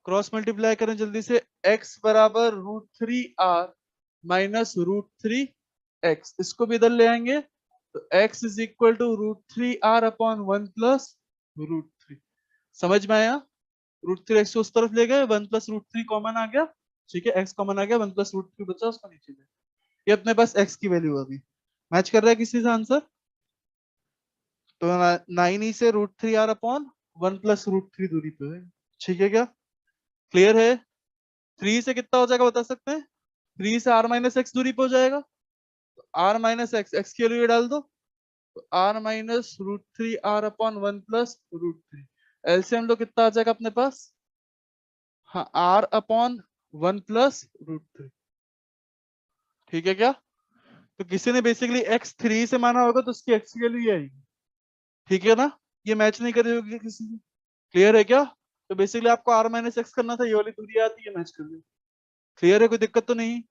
क्रॉस मल्टीप्लाई करें जल्दी से, x बराबर root 3 r minus root 3 x, इसको भी इधर ले आएंगे तो x is equal to root 3 are upon 1 plus root 3। समझ में आया, रूट 3 एक्स उस तरफ ले गए, 1 प्लस रूट 3 कॉमन आ गया, ठीक है, x कॉमन आ गया, 1 प्लस रूट 3 बचा, उसको नीचे ले, ये अपने पास x की वैल्यू अभी मैच कर रहा है किसी से आंसर, तो 9e से root 3 are upon 1 plus root 3 दूरी पे है, ठीक है क्या, क्लियर है। 3 से कितना हो जाएगा बता सकते हैं, 3 से r माइनस एक्स दूरी पे हो जाएगा, तो r माइनस एक्स, एक्स की वैल्यू डाल दो, तो r minus root 3 are upon 1 plus root 3, LCM लो कितना आ जाएगा अपने पास, हाँ r अपॉन 1 प्लस रूट 3, ठीक है क्या। तो किसी ने बेसिकली x 3 से माना होगा तो उसकी x की वैल्यू ये आएगी, ठीक है ना, ये मैच नहीं कर रही होगी किसी से, क्लियर है क्या। तो बेसिकली आपको r माइनस एक्स करना था, ये वाली दूरी आती है मैच कर रही, क्लियर है, कोई दिक्कत तो नहीं।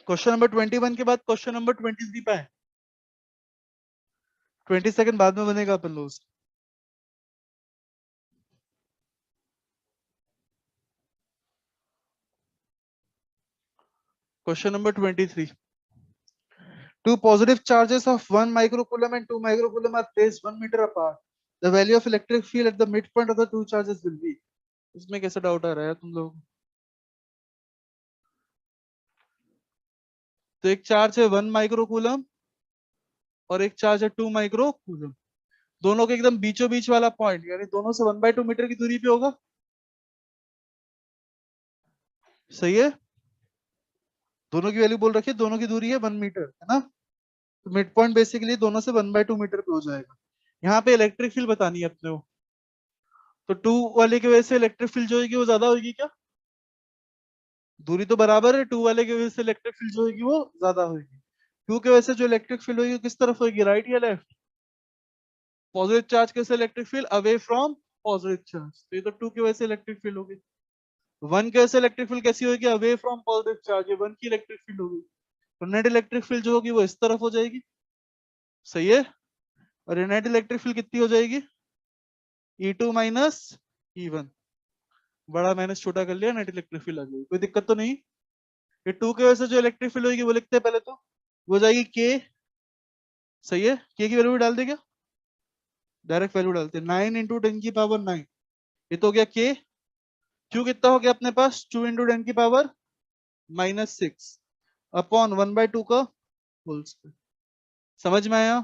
क्वेश्चन नंबर 21 के बाद क्वेश्चन नंबर 23 पे है, 20 सेकंड बाद में बनेगा अपन लोग। Question number 23, two positive charges of 1 microcoulomb and 2 microcoulomb are placed 1 meter apart, the value of electric field at the midpoint of the two charges will be। इसमें कैसा डाउट आ रहा है तुम लोग, तो एक चार्ज है 1 माइक्रोकूलम और एक चार्ज है 2 माइक्रोकूलम, दोनों के एकदम बीचों बीच वाला पॉइंट, यानी दोनों से 1/2 मीटर की दूरी पे होगा, सही है, दोनों की वैल्यू बोल रखी है, दोनों की दूरी है 1 मीटर, है ना, तो मिड पॉइंट बेसिकली दोनों से 1/2 मीटर पे हो जाएगा। यहाँ पे इलेक्ट्रिक फील्ड बतानी है अपने को, तो 2 वाले की वजह से इलेक्ट्रिक फील्ड जो होगी वो ज्यादा होगी क्या, दूरी तो बराबर है, 2 वाले की वजह से इलेक्ट्रिक फील्ड जो होगी वो ज्यादा होगी, 2 की वजह से जो इलेक्ट्रिक फील्ड होगी किस तरफ होगी, राइट या लेफ्ट, पॉजिटिव चार्ज कैसे electric field away from positive charge, तो ये तो 2 की वजह से इलेक्ट्रिक फील्ड होगी। 1 की वजह से इलेक्ट्रिक फील्ड कैसी होगी, अवे फ्रॉम पॉजिटिव चार्ज, ये 1 की इलेक्ट्रिक फील्ड होगी, तो नेट इलेक्ट्रिक फील्ड जो होगी वो इस तरफ हो जाएगी, सही है, और नेट इलेक्ट्रिक फील्ड कितनी हो जाएगी, E2 माइनस E1, बड़ा माइनस छोटा कर लिया, नेट इलेक्ट्रिक फील्ड आ गई, कोई दिक्कत तो नहीं। ये 2 की वजह से जो इलेक्ट्रिक फील्ड होगी वो लिखते हैं पहले, तो वो जाएगी के, सही है, के की वैल्यू भी डाल देगा, डायरेक्ट वैल्यू डालते हैं, 9 इंटू 10 की पावर 9, ये तो हो गया के, क्यू कितना हो गया अपने पास, 2 इंटू 10 की पावर माइनस 6 अपॉन 1/2 का होल स्क्वायर। समझ में आया,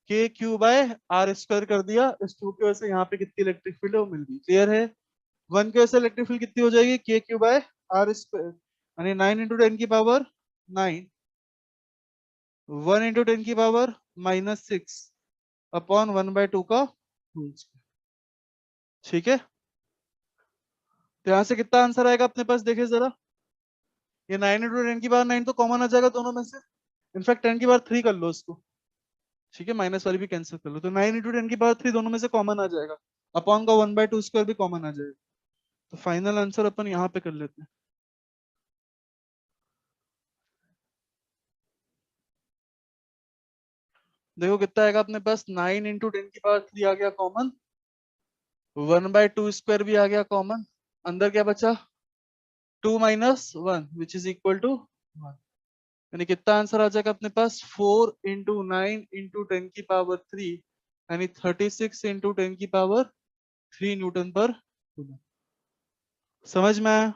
के क्यू बाय आर स्क्वायर कर दिया, इस 2 की वजह से यहाँ पे कितनी इलेक्ट्रिक फील्ड है वो मिल गई, क्लियर है। 1 की वजह से इलेक्ट्रिक फील्ड कितनी हो जाएगी, के क्यू बाय आर स्क्वायर, यानी 9 इंटू 10 की पावर 9, 1 इंटू 10 की पावर माइनस 6 अपॉन 1/2 का होल स्क्वायर, ठीक है। तो यहाँ से कितना आंसर आएगा अपने पास, देखिए जरा, ये 9 इंटू 10 की पावर 9 तो कॉमन आ जाएगा दोनों में से, इनफैक्ट 10 की पावर 3 कर लो इसको, ठीक है, माइनस वाली भी कैंसिल कर लो, तो 9 इंटू 10 की पावर 3 दोनों में से कॉमन आ जाएगा, अपॉन का 1/2 स्क्वायर भी कॉमन आ जाएगा, तो फाइनल आंसर अपन यहाँ पे कर लेते हैं। देखो कितना आएगा अपने पास, 9 इंटू 10 की पावर 3 आ गया कॉमन, 1/2 स्क्वायर भी आ गया कॉमन, अंदर क्या बचा, 2 minus 1 which is equal to 1, यानी कितना आंसर आ जाएगा अपने पास, 4 इंटू 9 इंटू 10 की पावर 3, यानी 36 इंटू 10 की पावर 3 न्यूटन पर कूलम। समझ में आया,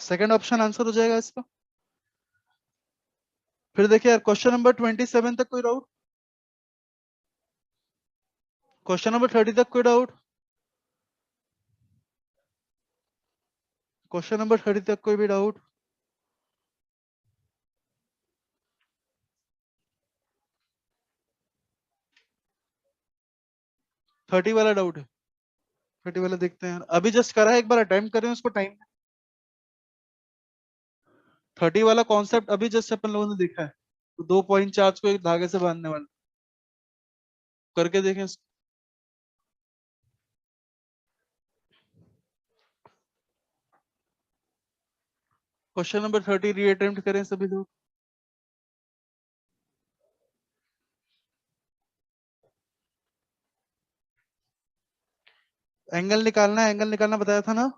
सेकंड ऑप्शन आंसर हो जाएगा इसका। फिर देखिए यार क्वेश्चन नंबर 27 तक कोई डाउट? क्वेश्चन नंबर 30 तक कोई डाउट? क्वेश्चन नंबर 30 तक कोई भी डाउट? थर्टी वाला डाउट है? 30 वाला देखते हैं, अभी जस्ट करा है, एक बार अटेम्प्ट करें उसको टाइम। 30 वाला कॉन्सेप्ट अभी जस्ट अपन लोगों ने देखा है, तो 2 पॉइंट चार्ज को एक धागे से बांधने वाला, करके देखें इसको। क्वेश्चन नंबर 30 रीअटेम्प्ट करें सभी लोग। एंगल निकालना है, एंगल निकालना बताया था ना,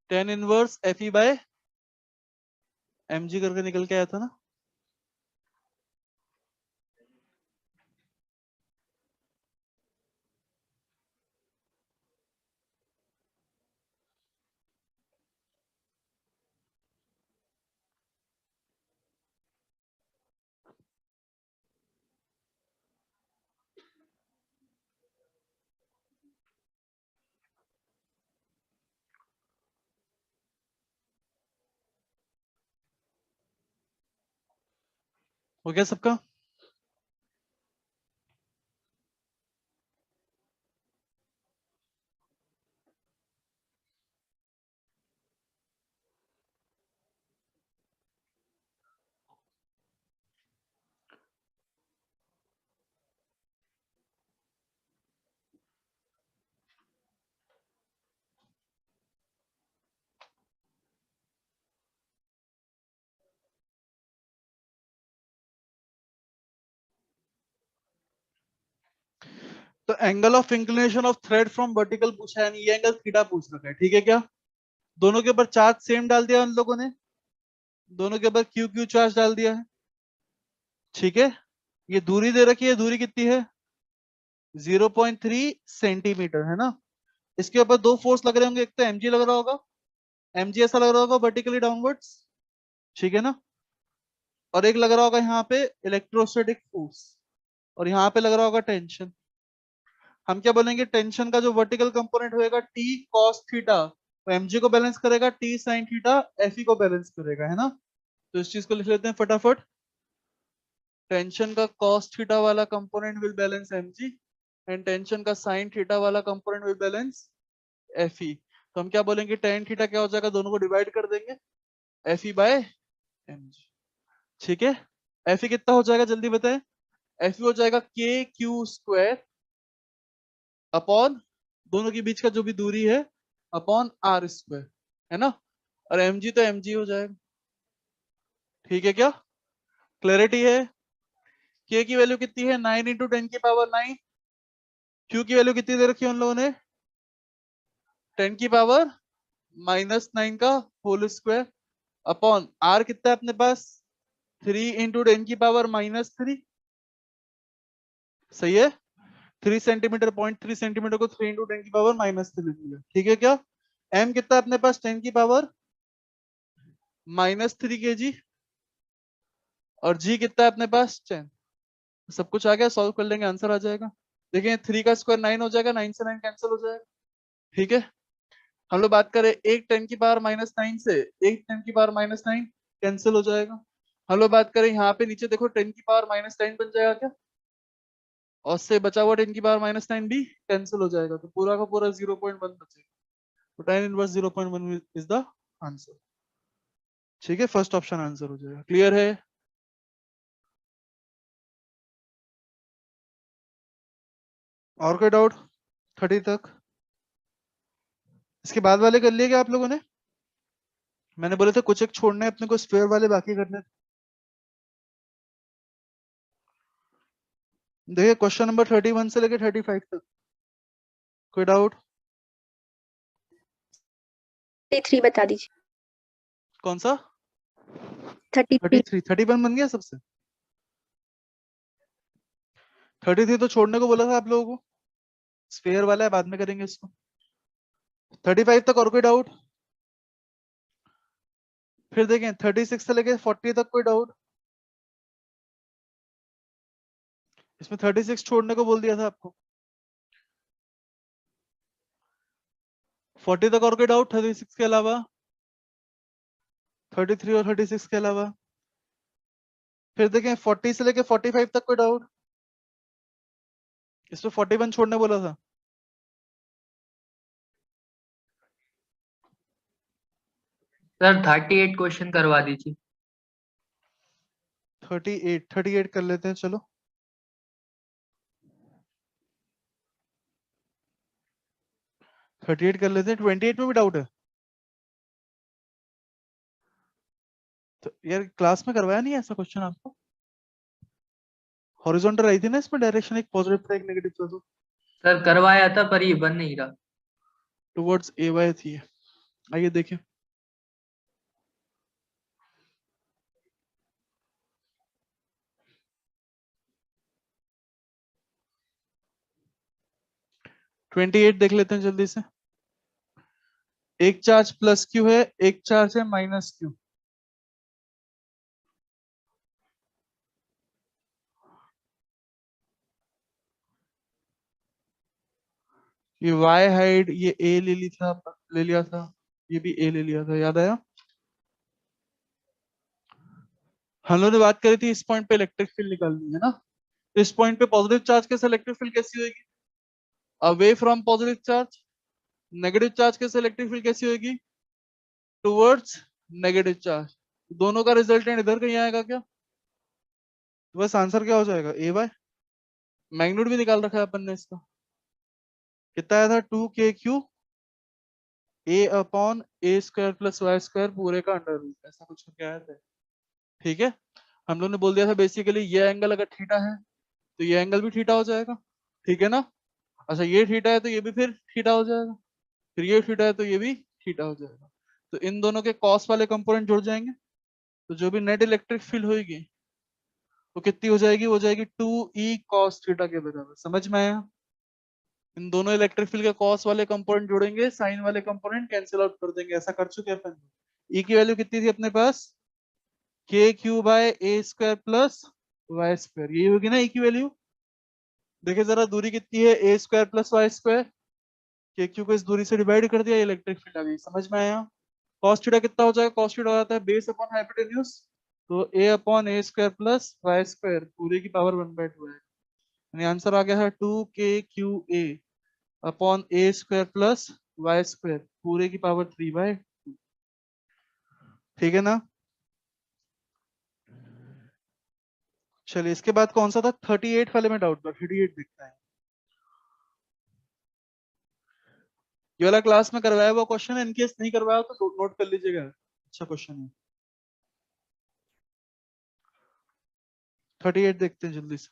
tan inverse FE by mg करके निकल के आया था ना। हो गया सबका? तो angle of inclination of thread from vertical पूछा है, ये एंगल थीटा पूछ रखा है, ठीक है क्या? दोनों के ऊपर चार्ज सेम डाल दिया उन लोगों ने, दोनों के ऊपर क्यू क्यू चार्ज डाल दिया है, ठीक है। ये दूरी दे रखी है, दूरी कितनी है? 0.3 सेंटीमीटर है ना। इसके ऊपर दो फोर्स लग रहे होंगे, एक तो mg लग रहा होगा, mg ऐसा लग रहा होगा वर्टिकली डाउनवर्ड्स, ठीक है ना, और एक लग रहा होगा यहाँ पे इलेक्ट्रोस्टैटिक फोर्स, और यहाँ पे लग रहा होगा टेंशन। हम क्या बोलेंगे, टेंशन का जो वर्टिकल कंपोनेंट होएगा T cos थीटा, तो mg को बैलेंस करेगा, T sin थीटा Fe को बैलेंस करेगा, है ना। तो इस चीज को लिख लेते हैं फटाफट। टेंशन का cos थीटा वाला component will balance mg and tension का sin थीटा वाला कंपोनेंट विल बैलेंस Fe। तो हम क्या बोलेंगे, tan थीटा क्या हो जाएगा, दोनों को डिवाइड कर देंगे, Fe बाय mg, ठीक है। Fe कितना हो जाएगा जल्दी बताएं? Fe हो जाएगा k q स्क्वायर अपॉन दोनों के बीच का जो भी दूरी है अपॉन r स्क्वायर, है ना, और mg तो mg हो जाएगा, ठीक है क्या? क्लैरिटी है? k की वैल्यू कितनी है, 9 इंटू 10 की पावर 9। q की वैल्यू कितनी दे रखी है उन लोगों ने, 10 की पावर -9 का होल स्क्वायर, अपॉन r कितना है अपने पास, 3 इंटू 10 की पावर -3, सही है। 3 सेंटीमीटर, 0.3 सेंटीमीटर को 3 इंटू 10 की पावर -3 लिख लिया, ठीक है क्या? m कितना है अपने पास, 10 की पावर -3 kg, और g कितना है अपने पास 10। सब कुछ आ गया, सॉल्व कर लेंगे, आंसर आ जाएगा। देखिए 3 का स्क्वायर 9 हो जाएगा, 9 से 9 कैंसिल हो जाएगा, ठीक है। हम लोग बात करें एक 10 की पावर -9 से, एक 10 की पावर -9 कैंसिल हो जाएगा। हम लोग बात करें यहाँ पे नीचे देखो 10 की पावर -9 बन जाएगा क्या, और से बचा हुआ 10 की पावर -9 भी कैंसिल हो जाएगा, तो पूरा का पूरा 0.1 बचेगा। तो tan inverse 0.1 is the answer, ठीक है। फर्स्ट ऑप्शन आंसर हो जाएगा, क्लियर है? और कोई डाउट 30 तक? इसके बाद वाले कर लिए क्या आप लोगों ने? मैंने बोले थे कुछ एक छोड़ने अपने को, स्क्वायर वाले बाकी करने थे। देखिए क्वेश्चन नंबर 31 से लेके 35 तक कोई डाउट? 33 बता दीजिए। कौन सा? 33। 33, 31 बन गया सबसे? 33 तो छोड़ने को बोला था आप लोगों को, स्क्वायर वाला है, बाद में करेंगे इसको। 35 तक और कोई डाउट? फिर देखें 36 से लेके 40 तक कोई डाउट? इसमें 36 छोड़ने को बोल दिया था आपको। 40 तक और कोई डाउट 36 के अलावा? 33 और 36 के अलावा? फिर देखें 40 से लेके 45 तक कोई डाउट? इसमें 41 छोड़ने बोला था। सर 38 क्वेश्चन करवा दीजिए। 38 कर लेते हैं चलो। थर्टी एट कर लेते हैं। 28 में भी डाउट है तो यार क्लास में करवाया नहीं है ऐसा क्वेश्चन आपको? हॉरिजॉन्टल आई थी ना इसमें, डायरेक्शन एक पॉजिटिव था एक नेगेटिव था, तो सर करवाया था पर ये बन नहीं रहा। टुवर्ड्स ए वाई थी। आइए देखें। ट्वेंटी एट देख लेते हैं जल्दी से। एक चार्ज प्लस क्यू है, एक चार्ज है माइनस क्यू। ये वाई हाइड, ये ए ले ली था, ले लिया था, ये भी ए ले लिया था, याद आया? हम लोगों ने बात करी थी इस पॉइंट पे इलेक्ट्रिक फील्ड निकालनी है ना। इस पॉइंट पे पॉजिटिव चार्ज के साथ इलेक्ट्रिक फील्ड कैसी होगी? Away from positive charge. Negative charge के साथ इलेक्ट्रिक फील्ड कैसी होगी? Towards negative charge. दोनों का रिजल्टेंट इधर कहीं आएगा क्या? तो बस आंसर क्या हो जाएगा? ए बाय। मैग्नीट्यूड भी निकाल रखा है अपन ने इसका। कितना आया था? 2 k q a upon a square plus y square पूरे का अंडर रूट, ऐसा कुछ करके आया था। ठीक है, हम लोग ने बोल दिया था बेसिकली ये एंगल अगर थीटा है तो ये एंगल भी थीटा हो जाएगा। ठीक है ना? अच्छा ये थीटा है तो ये भी फिर थीटा हो जाएगा, फिर ये थीटा है तो ये भी थीटा हो जाएगा। तो इन दोनों के कॉस वाले कंपोनेंट जुड़ जाएंगे, तो जो भी नेट इलेक्ट्रिक फील्ड होगी वो कितनी हो जाएगी? वो जाएगी 2e cos थीटा के बराबर। समझ में आया? इन दोनों इलेक्ट्रिक फील्ड के कॉस वाले कंपोनेंट जोड़ेंगे, साइन वाले कंपोनेंट कैंसिल आउट कर देंगे। ऐसा कर चुके हैं अपन। ई की वैल्यू कितनी थी अपने पास? के क्यू बाय ए स्क्वायर प्लस वाई स्क्वायर, यही होगी ना ई की वैल्यू? देखिए जरा दूरी कितनी है? ए स्क्वायर प्लस वाई स्क्वायर। के क्यू को इस दूरी से डिवाइड कर दिया, इलेक्ट्रिक फील्ड आ गई। समझ में आया? कॉस थीटा कितना हो जाएगा? कॉस थीटा हो जाता है बेस अपॉन हाइपोटेन्यूज, तो ए upon a square plus y square पूरे की पावर 1/2 है। यानी आंसर आ गया है 2k/q_a upon a square plus y square पूरे की पावर 3/2। ठीक है ना? चलिए इसके बाद कौन सा था? 38 वाले में डाउट था, 38 देखता है। ये वाला क्लास में करवाया हुआ क्वेश्चन है, इनकेस नहीं करवाया तो नोट कर लीजिएगा, अच्छा क्वेश्चन है। 38 देखते हैं जल्दी से।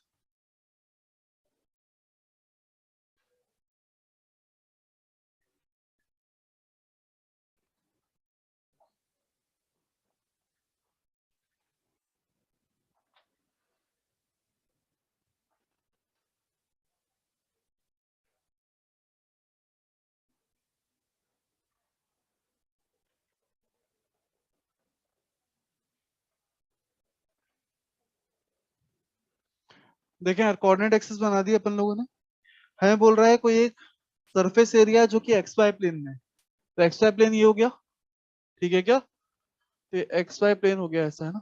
देखें यार, कोऑर्डिनेट एक्सिस बना दी अपन लोगों ने। हमें बोल रहा है कोई एक सरफेस एरिया जो कि एक्स वाई प्लेन में है, तो एक्स वाई प्लेन ये हो गया। ठीक है क्या? तो एक्स वाई प्लेन हो गया, ऐसा है ना?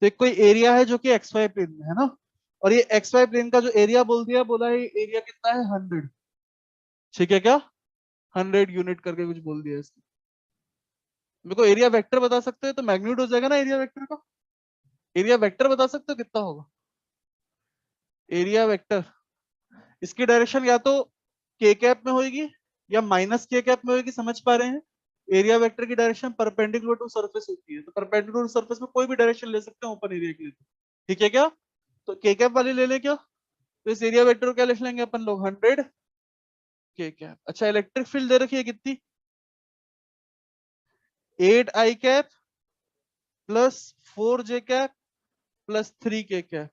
तो एक कोई एरिया है जो कि एक्स वाई प्लेन में है ना, और ये एक्स वाई प्लेन का जो एरिया बोल दिया, बोला है एरिया कितना है? 100। ठीक है क्या? 100 यूनिट करके कुछ बोल दिया इसने। मेरे को एरिया वेक्टर बता सकते हो तो मैग्नीट्यूड हो जाएगा ना एरिया वेक्टर का। एरिया वेक्टर बता सकते हो कितना होगा? एरिया वेक्टर इसकी डायरेक्शन या तो के कैप में होगी या माइनस के कैप में होगी। समझ पा रहे हैं? एरिया वेक्टर की डायरेक्शन परपेंडिकुलर टू सरफेस होती है, तो परपेंडिकुलर टू सरफेस में कोई भी डायरेक्शन ले सकते हैं ओपन एरिया के लिए। ठीक है क्या? तो के कैप वाली ले लें क्या? तो इस एरिया वेक्टर को क्या लिख लेंगे अपन लोग? 100 के कैप। अच्छा इलेक्ट्रिक फील्ड दे रखी है कितनी? 8i cap plus 4j cap plus 3k cap.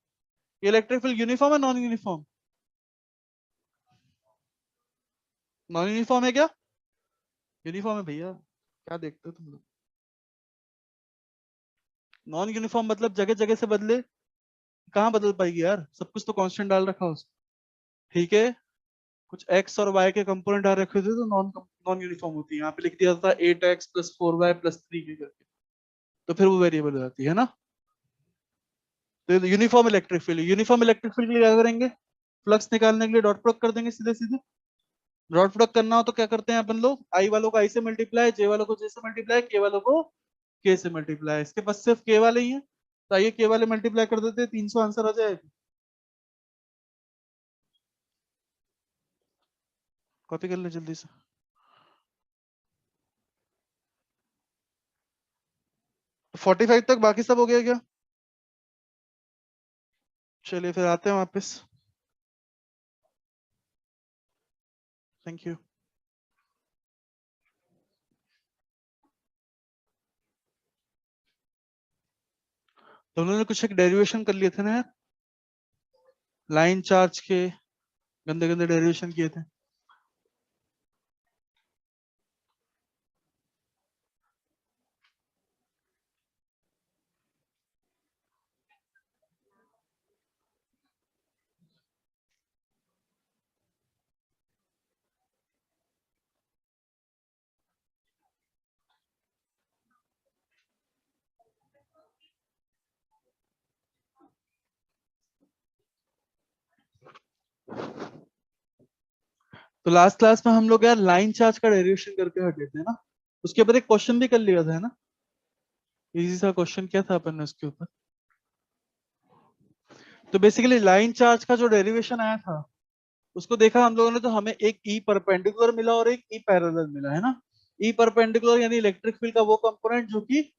Electric field uniform है नॉन यूनिफॉर्म? नॉन यूनिफॉर्म है क्या? यूनिफॉर्म है भैया। क्या देखते हो तुम लोग? नॉन यूनिफॉर्म मतलब जगह जगह से बदले, कहाँ बदल पाएगी यार, सब कुछ तो कांस्टेंट डाल रखा हो उसमें। ठीक है, कुछ x और y के कंपोनेंट डाल रखे थे तो नॉन नॉन यूनिफॉर्म होती है। यहाँ पे लिख दिया था 8x + 4y + 3 के करके, तो फिर वो वेरिएबल हो जाती है ना। तो यूनिफॉर्म इलेक्ट्रिक फील्ड के लिए क्या करेंगे, फ्लक्स निकालने के लिए डॉट प्रोडक्ट कर देंगे सीधे सीधे। डॉट प्रोडक्ट करना हो तो क्या करते हैं अपन लोग, आई वालों को आई से मल्टीप्लाई, जे वालों को जे से मल्टीप्लाई, के वालों को के से मल्टीप्लाई। इसके पास सिर्फ के वाले ही हैं, तो आइए के वाले मल्टीप्लाई कर देते हैं, 300 आंसर आ जाएगा। कॉपी कर ले जल्दी से। तो 45 तक बाकी सब हो गया क्या? चलिए फिर आते हैं वापस। Thank you. तो उन्होंने कुछ एक डेरिवेशन कर लिए थे ना यार, लाइन चार्ज के गंदे गंदे डेरिवेशन किए थे। तो लास्ट क्लास में हम लोग यार लाइन चार्ज का डेरिवेशन करके हटे थे ना, उसके ऊपर एक क्वेश्चन भी कर लिया था, है ना। इजी सा क्वेश्चन क्या था अपन ने उसके ऊपर। तो बेसिकली लाइन चार्ज का जो डेरिवेशन आया था उसको देखा हम लोगों ने, तो हमें एक ई परपेंडिकुलर मिला और एक ई पैरेलल मिला, है ना। ई परपेंडिकुलर यानी इलेक्ट्रिक फील्ड का वो कंपोनेंट जो कि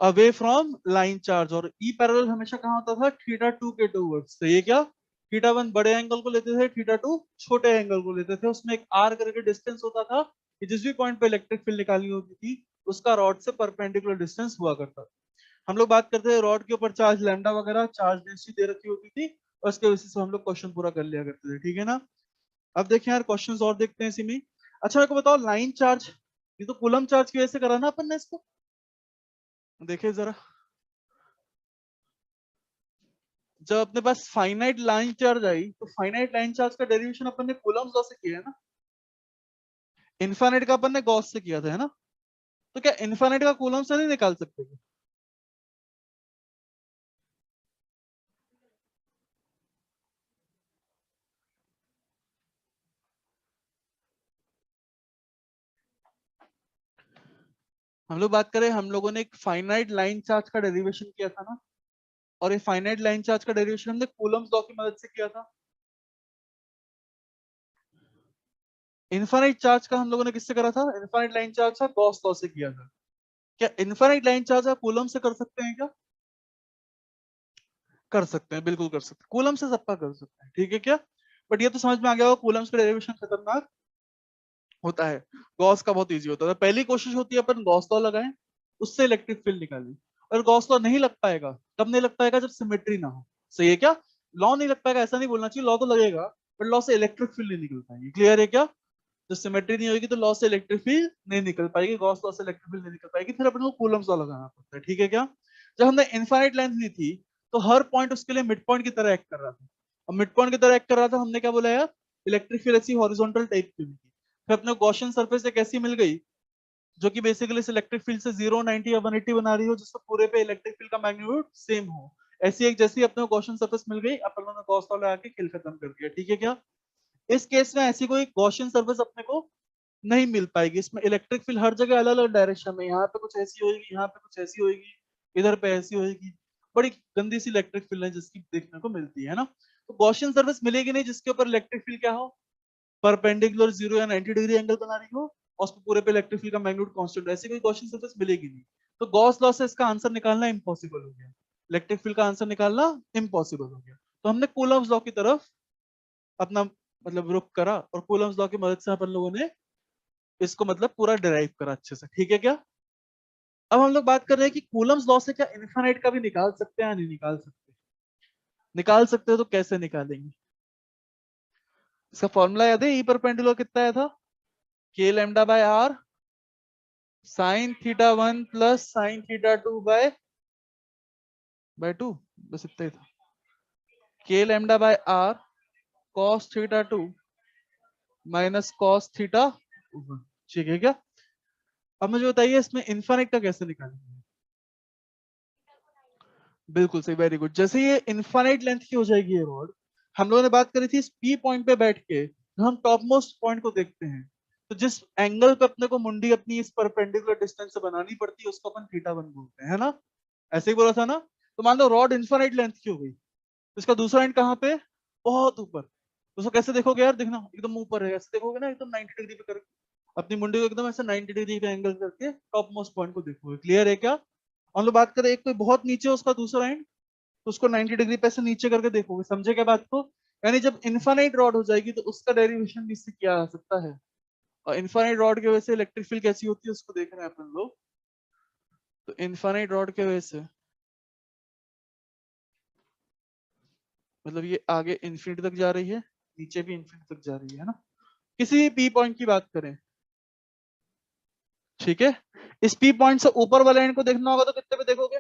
अवे फ्रॉम लाइन चार्ज, और ई पैरेलल हमेशा कहाँ होता था, θ2 के टूवर्ड्स। तो ये क्या, θ1 बड़े एंगल को लेते थे, θ2 छोटे एंगल को लेते थे। उसमें एक आर करके डिस्टेंस होता था कि जिस भी पॉइंट पे इलेक्ट्रिक फील्ड निकालनी होती थी उसका रॉड से परपेंडिकुलर डिस्टेंस हुआ करता था। हम लोग बात करते थे रॉड के ऊपर चार्ज लैम्डा वगैरह चार्ज डेंसिटी दे रखी होती थी, और उसके बेसिस पे हम लोग क्वेश्चन पूरा कर लिया करते थे, ठीक है ना। अब देखें यार क्वेश्चंस और देखते हैं इसी में। अच्छा मेरे को बताओ, लाइन चार्ज, ये तो कूलम चार्ज की वजह से करा ना अपन ने इसको, देखिए जरा। जब अपने पास फाइनाइट लाइन चार्ज आई तो फाइनाइट लाइन चार्ज का डेरिवेशन अपन ने कूलम्स लॉ से किया है ना, इनफाइनाइट का अपन ने गॉस से किया था, है ना। तो क्या इनफाइनाइट का कूलम से नहीं निकाल सकते क्या? हम लोग बात करें, हम लोगों ने एक फाइनाइट लाइन चार्ज का डेरिवेशन किया था ना, और ये फाइनाइट लाइन चार्ज का डेरिवेशन हमने कूलम्स लॉ की मदद से किया था। इनफाइनाइट चार्ज का हम लोगों ने किससे करा था, इनफाइनाइट लाइन चार्ज का गॉस लॉ से किया था। क्या इनफाइनाइट लाइन चार्ज आप कूलम से कर सकते हैं क्या? कर सकते हैं, बिल्कुल कर सकते हैं, कूलम से सबका कर सकते हैं, ठीक है क्या। बट ये तो समझ में आ गया होगा कूलम्स का डेरिवेशन खतरनाक होता है, गॉस का बहुत इजी होता है। पहली कोशिश होती है अपन गॉस लॉ लगाएं, उससे इलेक्ट्रिक फील्ड निकालें। और गॉस लॉ नहीं लग पाएगा, कब नहीं लग पाएगा, जब सिमेट्री ना हो। सही है क्या, लॉ नहीं लग पाएगा ऐसा नहीं बोलना चाहिए, लॉ तो लगेगा बट लॉ से इलेक्ट्रिक फील्ड नहीं निकल पाएगी। क्लियर है क्या, तो सिमेट्री नहीं होगी तो लॉ से इलेक्ट्रिक फील्ड नहीं निकल पाएगी, गॉस लॉ से इलेक्ट्रिक फील्ड नहीं निकल पाएगी, फिर अपन को कूलम्स लॉ लगाना पड़ता है, ठीक है क्या। जब हमने इनफाइनाइट लेंथ ली थी तो हर पॉइंट उसके लिए मिड पॉइंट की तरह एक्ट कर रहा था, और मिड पॉइंट की तरह एक्ट कर रहा था, हमने क्या बोला यार, इलेक्ट्रिक फील्ड ऐसी हॉरिजॉन्टल टाइप की हुई थी। फिर अपने गॉसियन सरफेस एक ऐसी मिल गई जो कि बेसिकली इस इलेक्ट्रिक फील्ड से 0, 90 या 180 बना रही हो, जिससे पूरे पे इलेक्ट्रिक फील्ड का मैग्नीट्यूड सेम हो। ऐसी एक जैसी अपने को गॉसियन सरफेस मिल गई, अपन लोगों ने गॉस लॉ लगा के खेल खत्म कर दिया, ठीक है क्या। इस केस में ऐसी कोई गॉसियन सरफेस अपने को नहीं मिल पाएगी, इसमें इलेक्ट्रिक फील्ड हर जगह अलग अलग डायरेक्शन में, यहाँ पे कुछ ऐसी होगी, यहाँ पे कुछ ऐसी होगी, इधर पे ऐसी होगी। बड़ी गंदी सी इलेक्ट्रिक फील्ड है जिसकी देखने को मिलती है ना। तो गॉसियन सर्फेस मिलेगी नहीं जिसके ऊपर इलेक्ट्रिक फील्ड क्या हो, परपेंडिकुलर 0 या 90 डिग्री एंगल बना रही हो, और उसको पूरे पे इलेक्ट्रिक फील्ड का मैग्नीट्यूड कांस्टेंट, ऐसी कोई गॉसियन सर्फेस मिलेगी नहीं। तो गॉस लॉ से इसका आंसर निकालना इम्पॉसिबल हो गया, इलेक्ट्रिक फील्ड का आंसर निकालना इम्पॉसिबल हो गया। तो हमने कूलम्स लॉ की तरफ अपना मतलब रुख करा, और कूलम्स लॉ की मदद से अपन लोगों ने इसको मतलब पूरा डिराइव करा अच्छे से, ठीक है क्या। अब हम लोग बात कर रहे हैं कि कूलम्स लॉ से क्या इनफाइनाइट का भी निकाल सकते हैं या नहीं निकाल सकते। निकाल सकते हो तो कैसे निकालेंगे, इसका फॉर्मूला याद है, ई परपेंडिकुलर कितना आया था, k lambda by r sine theta 1 plus sine theta 2 by 2, बस इतना ही था। K lambda by r cos theta 2 minus cos theta 1, ठीक है क्या? अब मुझे बताइए इसमें इनफाइनाइट का कैसे निकालेंगे? बिल्कुल सही, वेरी गुड। जैसे ये इनफाइनाइट लेंथ की हो जाएगी ये रॉड, हम लोगों ने बात करी थी इस पी पॉइंट पे बैठ के हम टॉप मोस्ट पॉइंट को देखते हैं, तो जिस एंगल पे अपने को मुंडी अपनी इस परपेंडिकुलर डिस्टेंस से बनानी पड़ती है उसको अपन थीटा 1 बोलते हैं, है ना? ऐसे ही बोला था ना? तो मान लो रॉड इनफाइनाइट लेंथ की हो गई, तो इसका दूसरा एंड कहाँ पे? बहुत ऊपर। तो उसको कैसे देखोगे यार? देखना एकदम ऊपर है, ऐसे देखोगे ना, एकदम 90 डिग्री पे करके अपनी मुंडी को एकदम ऐसे 90 डिग्री पे एंगल करके टॉप मोस्ट पॉइंट को देखोगे। क्लियर है क्या? हम लोग बात करें एक कोई बहुत नीचे है उसका दूसरा एंड, तो उसको 90 डिग्री पे से नीचे करके देखोगे। समझे क्या बात को? यानी जब इनफाइनाइट रॉड हो जाएगी तो उसका डेरिवेशन भी इससे किया जा सकता है। और इनफाइनाइट रॉड की वजह से इलेक्ट्रिक फील्ड कैसी होती है उसको देख रहे हैं अपन लोग। तो इनफाइनाइट रॉड की वजह से मतलब ये आगे इन्फिनिटी तक जा रही है, नीचे भी इन्फिनिटी तक जा रही है ना? किसी भी पी पॉइंट की बात करें, ठीक है? इस पी पॉइंट से ऊपर वाले एंड को देखना होगा तो कितने पे देखोगे?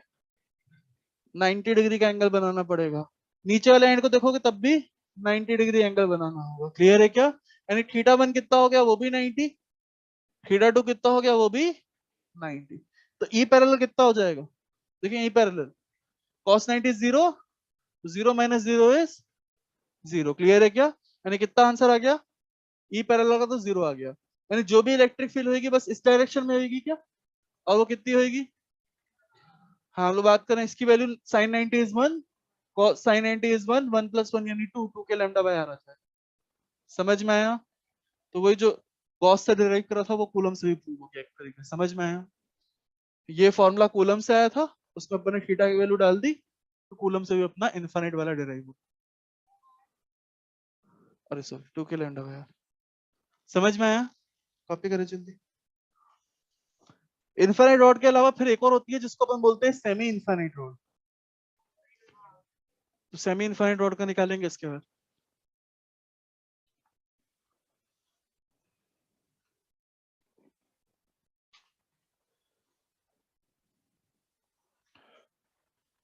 90 डिग्री का एंगल बनाना पड़ेगा। नीचे वाले एंड को देखोगे तब भी 90 डिग्री एंगल बनाना होगा। क्लियर है क्या? यानी थीटा 1 कितना हो गया? वो भी 90। थीटा 2 कितना हो गया? वो भी 90। तो ई पैरेलल कितना हो जाएगा? देखिए E parallel cos 90 is 0, 0 minus 0 is 0। Clear है क्या? यानी कितना आंसर आ गया? ई पैरेलल का तो 0 आ गया। यानी जो भी इलेक्ट्रिक फील्ड होगी बस इस डायरेक्शन में होगी क्या? और वो कितनी होगी? हाँ, हम लोग बात करें इसकी value sin 90 is 1, sin 90 is 1, 1 plus 1 यानी 2, 2 के लैम्डा बाय आर आता है। समझ में आया? तो वही जो गॉस से डिराइव करा था वो कूलम से भी प्रूव हो गया एक तरीके से। समझ में आया? ये फॉर्मूला कूलम से आया था, उसमें अपन ने थीटा की वैल्यू डाल दी, तो कूलम से भी अपना इनफाइनाइट वाला डिराइव हो। अरे sorry, 2 k lambda by are. समझ में आया? कॉपी करें जल्दी। इनफाइनाइट रॉड के अलावा फिर एक और होती है जिसको अपन बोलते हैं सेमी इनफाइनाइट रॉड। तो सेमी इनफाइनाइट रॉड का निकालेंगे इसके बाद।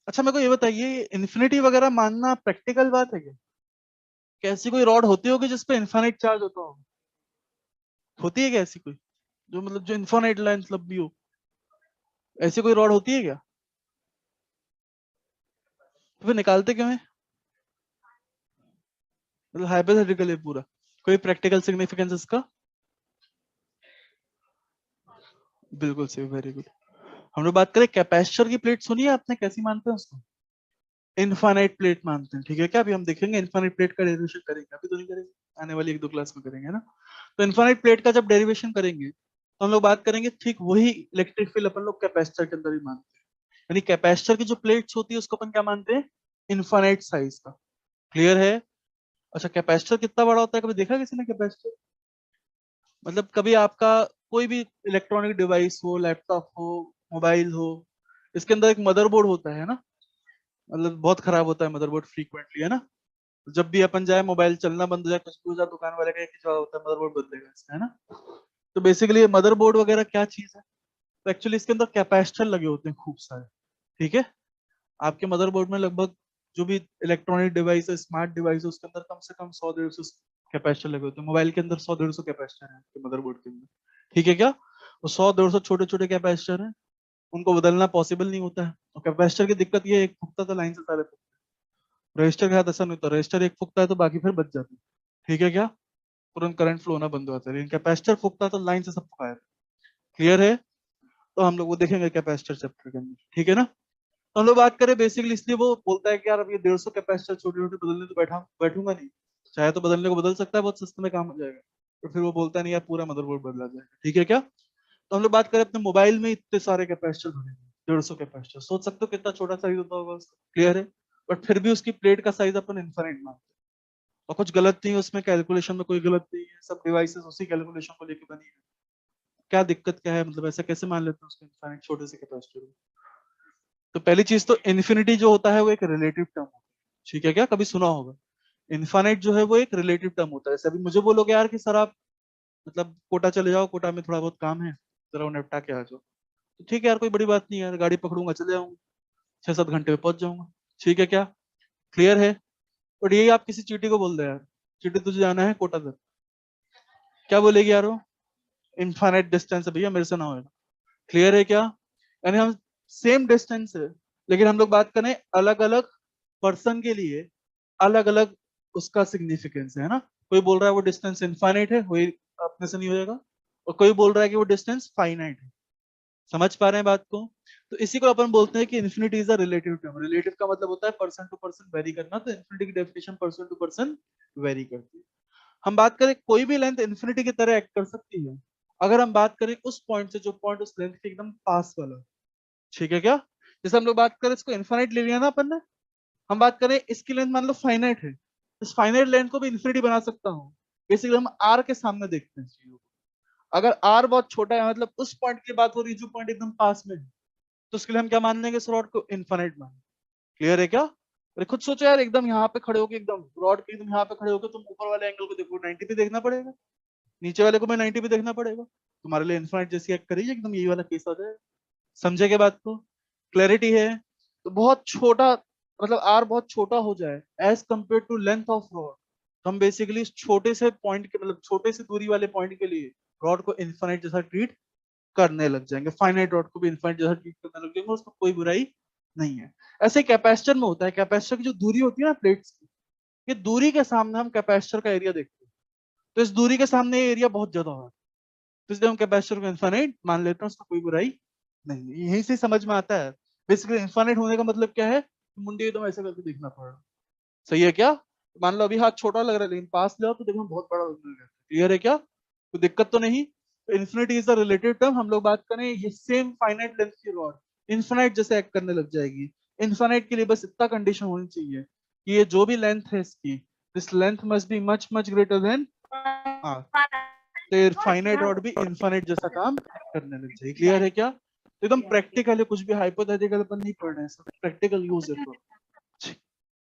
अच्छा मेरे को ये बताइए, इन्फिनिटी वगैरह मानना प्रैक्टिकल बात है क्या? कैसी कोई रॉड होती होगी जिसपे इनफाइनाइट चार्ज होता हो? होती है क्या ऐसी कोई, जो मतलब जो इनफाइनाइट लेंथ लंबी हो? ऐसी कोई रॉड होती है क्या? तो फिर निकालते क्यों है? मतलब हाइपोथेटिकल है पूरा, कोई प्रैक्टिकल सिग्निफिकेंस इसका? बिल्कुल सही, वेरी गुड। हम लोग बात करें कैपेसिटर की प्लेट, सुनिए आपने कैसी मानते हैं उसको? इनफाइनाइट प्लेट मानते हैं, ठीक है क्या? अभी हम देखेंगे इनफाइनाइट प्लेट का डेरिवेशन करेंगे, अभी तो नहीं करेंगे, आने वाली 1-2 क्लास में करेंगे ना? तो इनफाइनाइट प्लेट का जब डेरिवेशन करेंगे तो हम लोग बात करेंगे ठीक वही इलेक्ट्रिक फील्ड अपन लोग कैपेसिटर के अंदर भी मानते हैं। यानी कैपेसिटर की जो प्लेट्स होती है उसको अपन क्या मानते हैं? इनफाइनाइट साइज का। क्लियर है? अच्छा कैपेसिटर कितना बड़ा होता है, कभी देखा किसी ने कैपेसिटर? मतलब कभी आपका कोई भी इलेक्ट्रॉनिक डिवाइस हो, लैपटॉप हो, मोबाइल हो, इसके अंदर एक मदरबोर्ड होता है ना? मतलब बहुत खराब होता है मदरबोर्ड फ्रीक्वेंटली, है ना? जब भी अपन जाए मोबाइल चलना बंद हो जाए, कुछ भी हो जाए, दुकान वाले का एक ही जवाब होता है, मदरबोर्ड बदलेगा इसका, है ना? तो बेसिकली ये मदरबोर्ड वगैरह क्या चीज है? तो एक्चुअली इसके अंदर कैपेसिटर लगे होते हैं खूब सारे। ठीक है? आपके मदरबोर्ड में लगभग जो भी इलेक्ट्रॉनिक डिवाइस है, स्मार्ट डिवाइस है, उसके अंदर कम से कम 100-150 कैपेसिटर लगे होते हैं। मोबाइल के अंदर 100-150 कैपेसिटर है आपके मदरबोर्ड के अंदर। ठीक है क्या? तो 100-150 छोटे छोटे कैपेसिटर हैं, उनको बदलना पॉसिबल नहीं होता है। और कैपेसिटर की दिक्कत ये है, एक फूकता तो लाइन से सारे फूकते हैं। रजिस्टर के साथ ऐसा नहीं होता, रजिस्टर एक फूकता है तो बाकी फिर बच जाते हैं। ठीक है क्या? तुरंत करंट फ्लो होना बंद हो जाता है, लेकिन कैपेसिटर फूकता है तो लाइन से सब फुकाया। क्लियर है? तो हम लोग वो देखेंगे कैपेसिटर चैप्टर के अंदर। ठीक है ना? तो हम लोग बात करें बेसिकली, इसलिए वो बोलता है कि यार अब ये 150 कैपेसिटर छोटे छोटे बदलने तो बैठूंगा नहीं। चाहे तो बदलने को बदल सकता है, बहुत सस्ते में काम हो जाएगा। तो फिर वो बोलता नहीं यार पूरा मदरबोर्ड बदला जाएगा। ठीक है क्या? तो हम लोग बात करें अपने मोबाइल में इतने सारे कैपेसिटर भरे हैं, 150 कैपेसिटर, सोच सकते हो कितना छोटा साइज होता होगा उसका। क्लियर है? बट फिर भी उसकी प्लेट का साइज अपन इनफाइनाइट मानते हैं। और कुछ गलत नहीं है उसमें, कैलकुलेशन में कोई गलत नहीं है, सब डिवाइसेस उसी कैलकुलेशन को लेकर बनी है। क्या दिक्कत क्या है, मतलब ऐसा कैसे मान लेते हैं उसको इनफाइनाइट छोटे से कैपेसिटर? तो पहली चीज तो इन्फिनिटी जो होता है वो एक रिलेटिव टर्म होता है। ठीक है क्या? कभी सुना होगा इनफाइनाइट जो है वो एक रिलेटिव टर्म होता है। जैसे अभी मुझे बोलोगे यार कि सर आप मतलब कोटा चले जाओ, कोटा में थोड़ा बहुत काम है, जरा वो निपटा के आ जाओ। तो ठीक है यार, कोई बड़ी बात नहीं यार, गाड़ी पकड़ूंगा चले जाऊंगा, 6-7 घंटे में पहुंच जाऊंगा। ठीक है क्या, क्लियर है? और यही आप किसी चीटी को बोल दो यार, चीटी तुझे जाना है कोटा तक, क्या बोलेगी यार वो? इनफाइनाइट डिस्टेंस है भैया, मेरे से ना होगा। क्लियर है क्या? यानी हम सेम डिस्टेंस है, लेकिन हम लोग बात करें अलग अलग पर्सन के लिए अलग अलग उसका सिग्निफिकेंस है ना। कोई बोल रहा है वो डिस्टेंस इनफाइनाइट है, वही अपने से नहीं होएगा, और कोई बोल रहा है कि वो डिस्टेंस फाइनाइट है। समझ पा रहे हैं बात को? तो इसी को अपन बोलते हैं कि infinity is a relative term. Relative का मतलब होता है पर्सन टू पर्सन वेरी करना, तो इन्फिनिटी की definition person to person vary करती है। हम बात करें कोई भी लेंथ इन्फिनिटी की तरह एक्ट कर सकती है, अगर हम बात करें उस पॉइंट से जो पॉइंट उस लेंथ के एकदम पास वाला। ठीक है क्या? जैसे हम लोग बात करें, इसको इन्फिनिट ले लिया ना अपन ने, हम बात करें इसकी लेंथ मान लो फाइनाइट है, इस फाइनाइट लेंथ को भी इन्फिनिटी बना सकता हूँ। बेसिकली हम आर के सामने देखते हैं इस चीजों को। अगर आर बहुत छोटा है, मतलब उस पॉइंट की बात हो रही है जो पॉइंट एकदम पास में है, तो उसके लिए हम क्या मान लेंगे, इस रॉड को इन्फिनिट मान। क्लियर है क्या? अरे खुद सोचो यार, एकदम यहाँ पे खड़े होके, एकदम रॉड के एकदम यहाँ पे खड़े होके तुम ऊपर वाले एंगल को देखो, 90 पे देखना पड़ेगा, नीचे वाले को मैं 90 पे देखना पड़ेगा, तुम्हारे लिए इन्फिनिट जैसी एक्ट करेगी, एकदम यही वाला केस आ जाएगा। समझे क्या बात को? क्लैरिटी है? तो बहुत छोटा, मतलब आर बहुत छोटा हो जाए as compare to length of rod, तो हम बेसिकली इस छोटे से पॉइंट के, मतलब छोटे से दूरी वाले पॉइंट के लिए रॉड को इन्फिनिट जैसा ट्रीट करने लग जाएंगे, फाइनाइट रॉड को भी इन्फिनिट जैसा ट्रीट करने लग जाएंगे, उसमें कोई बुराई नहीं है। ऐसे कैपेसिटर में होता है, कैपेसिटर की जो दूरी होती है ना प्लेट्स की, ये दूरी के सामने हम कैपेसिटर का एरिया देखते हैं, तो इस दूरी के सामने ये एरिया बहुत ज्यादा होगा, तो इसलिए हम कैपेसिटर को इन्फिनिट मान लेते हैं, उसका कोई बुराई नहीं है। यहीं से समझ में आता है बेसिकली इन्फिनिट होने का मतलब क्या है, मुंडी एकदम ऐसे करके देखना पड़ रहा। सही है क्या? मान लो अभी हाथ छोटा लग रहा है, लेकिन पास ले आओ तो देखो बहुत बड़ा लगने लगा। क्लियर है क्या? कोई दिक्कत तो नहीं? तो infinity is the relative term, हम लोग बात करें ये सेम फाइनाइट लेंथ की रॉड इन्फिनिट जैसे एक्ट करने लग जाएगी। इन्फिनिट के लिए बस इतना कंडीशन होनी चाहिए कि ये जो भी लेंथ है इसकी, this length must be much much greater than r, तो फाइनाइट रॉड भी इन्फिनिट जैसा काम करने लग जाएगी। क्लियर है क्या? तो एकदम प्रैक्टिकल है, कुछ भी हाइपोथेटिकल अपन नहीं पढ़ रहे हैं, सब प्रैक्टिकल यूज है तो।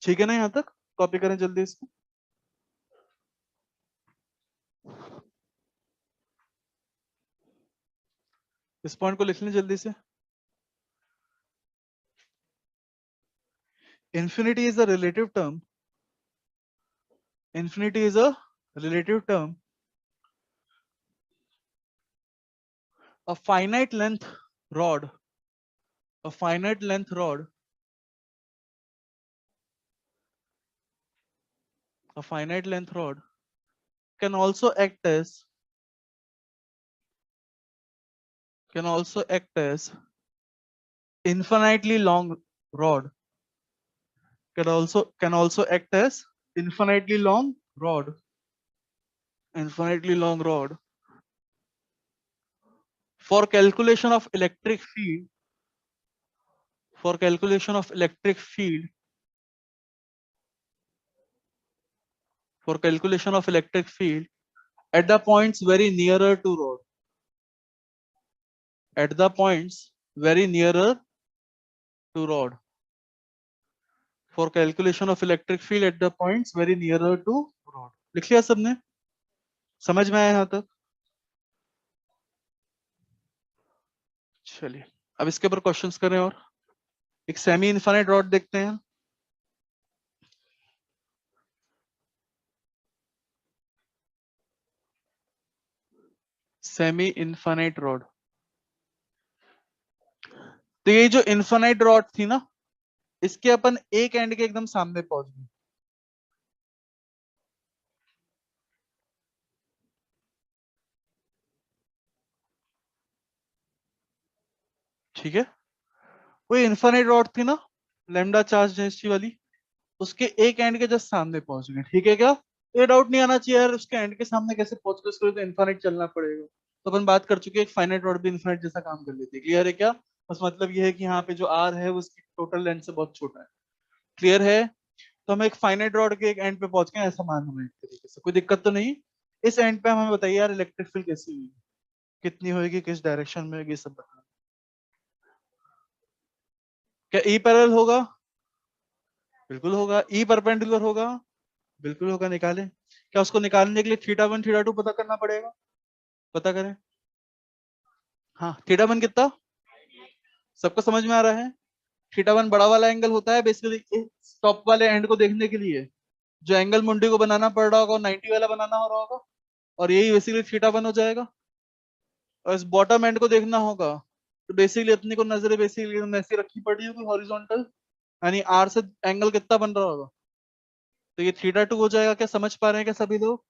ठीक है ना? यहाँ तक कॉपी करें जल्दी इसको। इस पॉइंट को लिख लें जल्दी से। Infinity is a relative term. Infinity is a relative term. A finite length rod. A finite length rod. A finite length rod can also act as infinitely long rod. Can also act as infinitely long rod. Infinitely long rod. For calculation of electric field. For calculation of electric field. For calculation of electric field at the points very nearer to rod. At the points very nearer to rod. For calculation of electric field at the points very nearer to rod. लिख लिया सबने? समझ में आया यहां तक? चलिए अब इसके ऊपर क्वेश्चंस करें, और एक सेमी इनफाइनाइट रॉड देखते हैं। सेमी इनफाइनाइट रॉड, तो ये जो इनफाइनाइट रॉड थी ना, इसके अपन एक एंड के एकदम सामने पहुंच गए। ठीक है, वो इनफाइनाइट रॉड थी ना, लैम्डा चार्ज डेंसिटी वाली, उसके एक एंड के जस्ट सामने पहुंच गए। ठीक है क्या? ये डाउट नहीं आना चाहिए यार, उसके एंड के सामने कैसे पहुंच गए, उसके लिए तो इनफाइनाइट चलना पड़ेगा। तो अपन बात कर चुके हैं, एक फाइनाइट रॉड भी इनफाइनाइट जैसा काम कर लेती है। क्लियर है क्या? बस मतलब ये है कि यहाँ पे जो आर है वो उसकी टोटल लेंथ से बहुत छोटा है। क्लियर है? तो हम एक फाइनाइट रॉड के एक एंड पे पहुंच गए, ऐसा मान हमें एक तरीके से, कोई दिक्कत तो नहीं। इस एंड पे हमें बताइए यार इलेक्ट्रिक फील्ड कैसी होगी, कितनी होगी, किस डायरेक्शन में होगी, सब बताना। क्या ई पैरेलल होगा? बिल्कुल होगा। ई परपेंडिकुलर होगा? बिल्कुल होगा। निकालें? क्या उसको निकालने के लिए थीटा 1 थीटा 2 पता करना पड़ेगा? पता करें। हाँ थीटा वन कितना, सबको समझ में आ रहा है? थीटा वन बड़ा वाला एंगल होता है बेसिकली टॉप वाले एंड को देखने के लिए, जो एंगल मुंडी को बनाना पड़ रहा होगा 90 वाला बनाना हो रहा होगा, और यही बेसिकली थीटा वन हो जाएगा। और इस बॉटम एंड को देखना होगा तो बेसिकली अपनी को नजरें बेसिकली ऐसी रखी पड़ी होगी हॉरिजॉन्टल, यानी आर से एंगल कितना बन रहा होगा, तो ये थीटा टू हो जाएगा। क्या समझ पा रहे हैं क्या सभी लोग?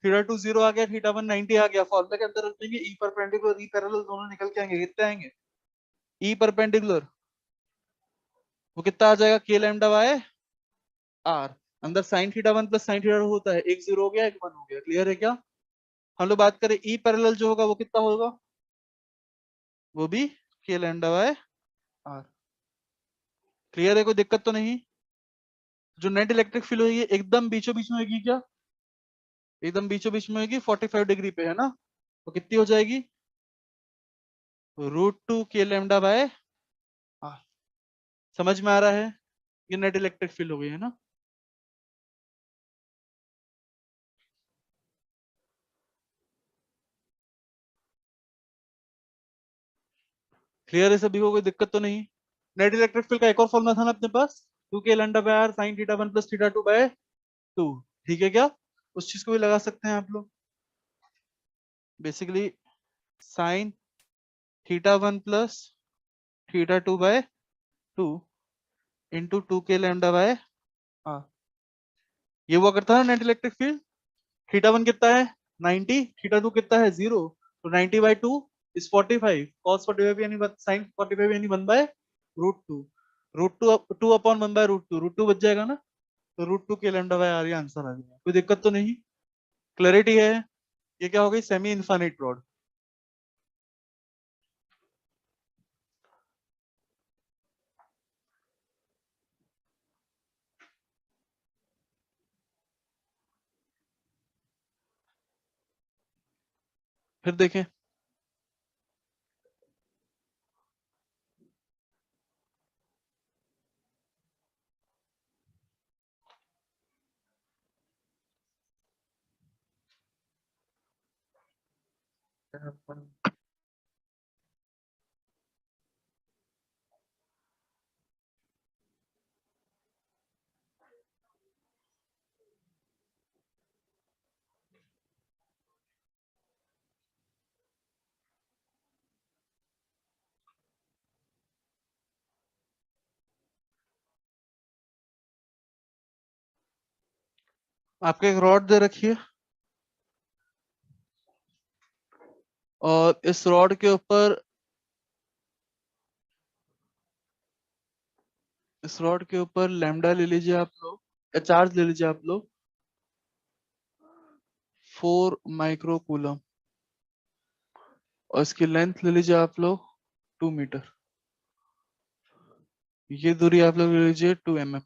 थीटा टू 0 आ गया, थीटा वन 90 आ गया, फॉर्मूला के अंदर रख देंगे ई परपेंडिकुलर ई पैरेलल दोनों निकल के आएंगे, कितने आएंगे? ई परपेंडिकुलर वो कितना आ जाएगा, के लैम्डा बाय आर। अंदर sign theta one plus sine theta two होता है, एक 0 हो गया एक 1 हो गया, क्लियर है क्या? हम लोग बात करें ई पैरेलल जो होगा वो कितना होगा, वो भी के लैम्डा बाय आर। क्लियर है, कोई दिक्कत तो नहीं? जो नेट इलेक्ट्रिक फील्ड होगी एकदम बीचों बीच में होगी क्या, एकदम बीचों बीच में होगी 45 डिग्री पे, है ना? तो कितनी हो जाएगी, √2 के लैम्डा बाय आर। समझ में आ रहा है? ये नेट इलेक्ट्रिक फील्ड हो गई है ना। क्लियर है सभी को, कोई दिक्कत तो नहीं? नेट इलेक्ट्रिक फील्ड का एक और फॉर्मूला था ना अपने पास, 2 k lambda by r sine theta one plus theta two by 2। ठीक है क्या? उस चीज को भी लगा सकते हैं आप लोग, basically sine theta one plus theta two by 2 into 2 k lambda by r. ये हुआ करता है net electric field. Theta one कितना है 90, थीटा टू कितना है 0, तो 90 बाय 2 इज 45, cos 45 यानी sin 45 यानी 1 बाय √2, √2 अपॉन 1 बाय √2 बच जाएगा ना, तो √2 के लैम्डा बाय आर, ये आंसर आ गया। कोई दिक्कत तो नहीं? क्लैरिटी है? ये क्या हो गई, सेमी इनफाइनाइट रॉड। फिर देखें, आपके एक रॉड दे रखी है और इस रॉड के ऊपर, इस रॉड के ऊपर लैम्डा ले लीजिए आप लोग, या चार्ज ले लीजिए आप लोग 4 माइक्रो कूलम, और इसकी लेंथ ले लीजिए आप लोग 2 मीटर, ये दूरी आप लोग ले लीजिए 2 mm।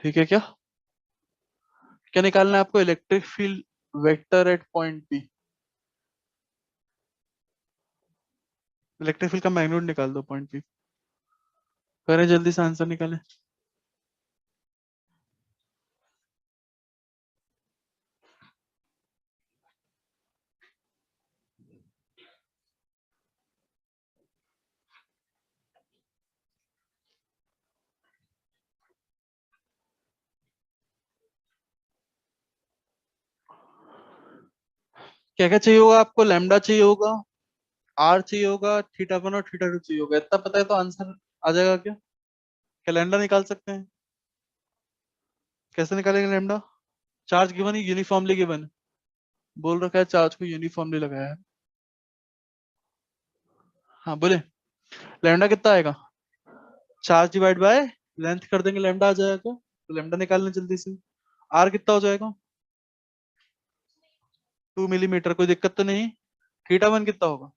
ठीक है क्या? क्या निकालना है आपको, electric field vector eight point P. Electric field का मैग्नीट्यूड निकाल दो पॉइंट पी, करें जल्दी से आंसर निकालें। क्या क्या चाहिए होगा आपको, लैम्डा चाहिए होगा, आर चाहिए होगा, थीटा वन और थीटा टू चाहिए होगा, इतना पता है तो आंसर आ जाएगा क्या? क्या लैम्डा निकाल सकते हैं? कैसे निकालेंगे लैम्डा? चार्ज गिवन है, यूनिफॉर्मली गिवन, बोल रखा है चार्ज को यूनिफॉर्मली लगाया है। हाँ बोले, लैम्डा कितना आएगा, चार्ज डिवाइड बाय लेंथ कर देंगे, लैम्डा आ जाएगा। तो लैम्डा निकालना जल्दी से। आर कितना हो जाएगा, 2 मिलीमीटर, कोई दिक्कत तो नहीं? थीटा वन कितना होगा,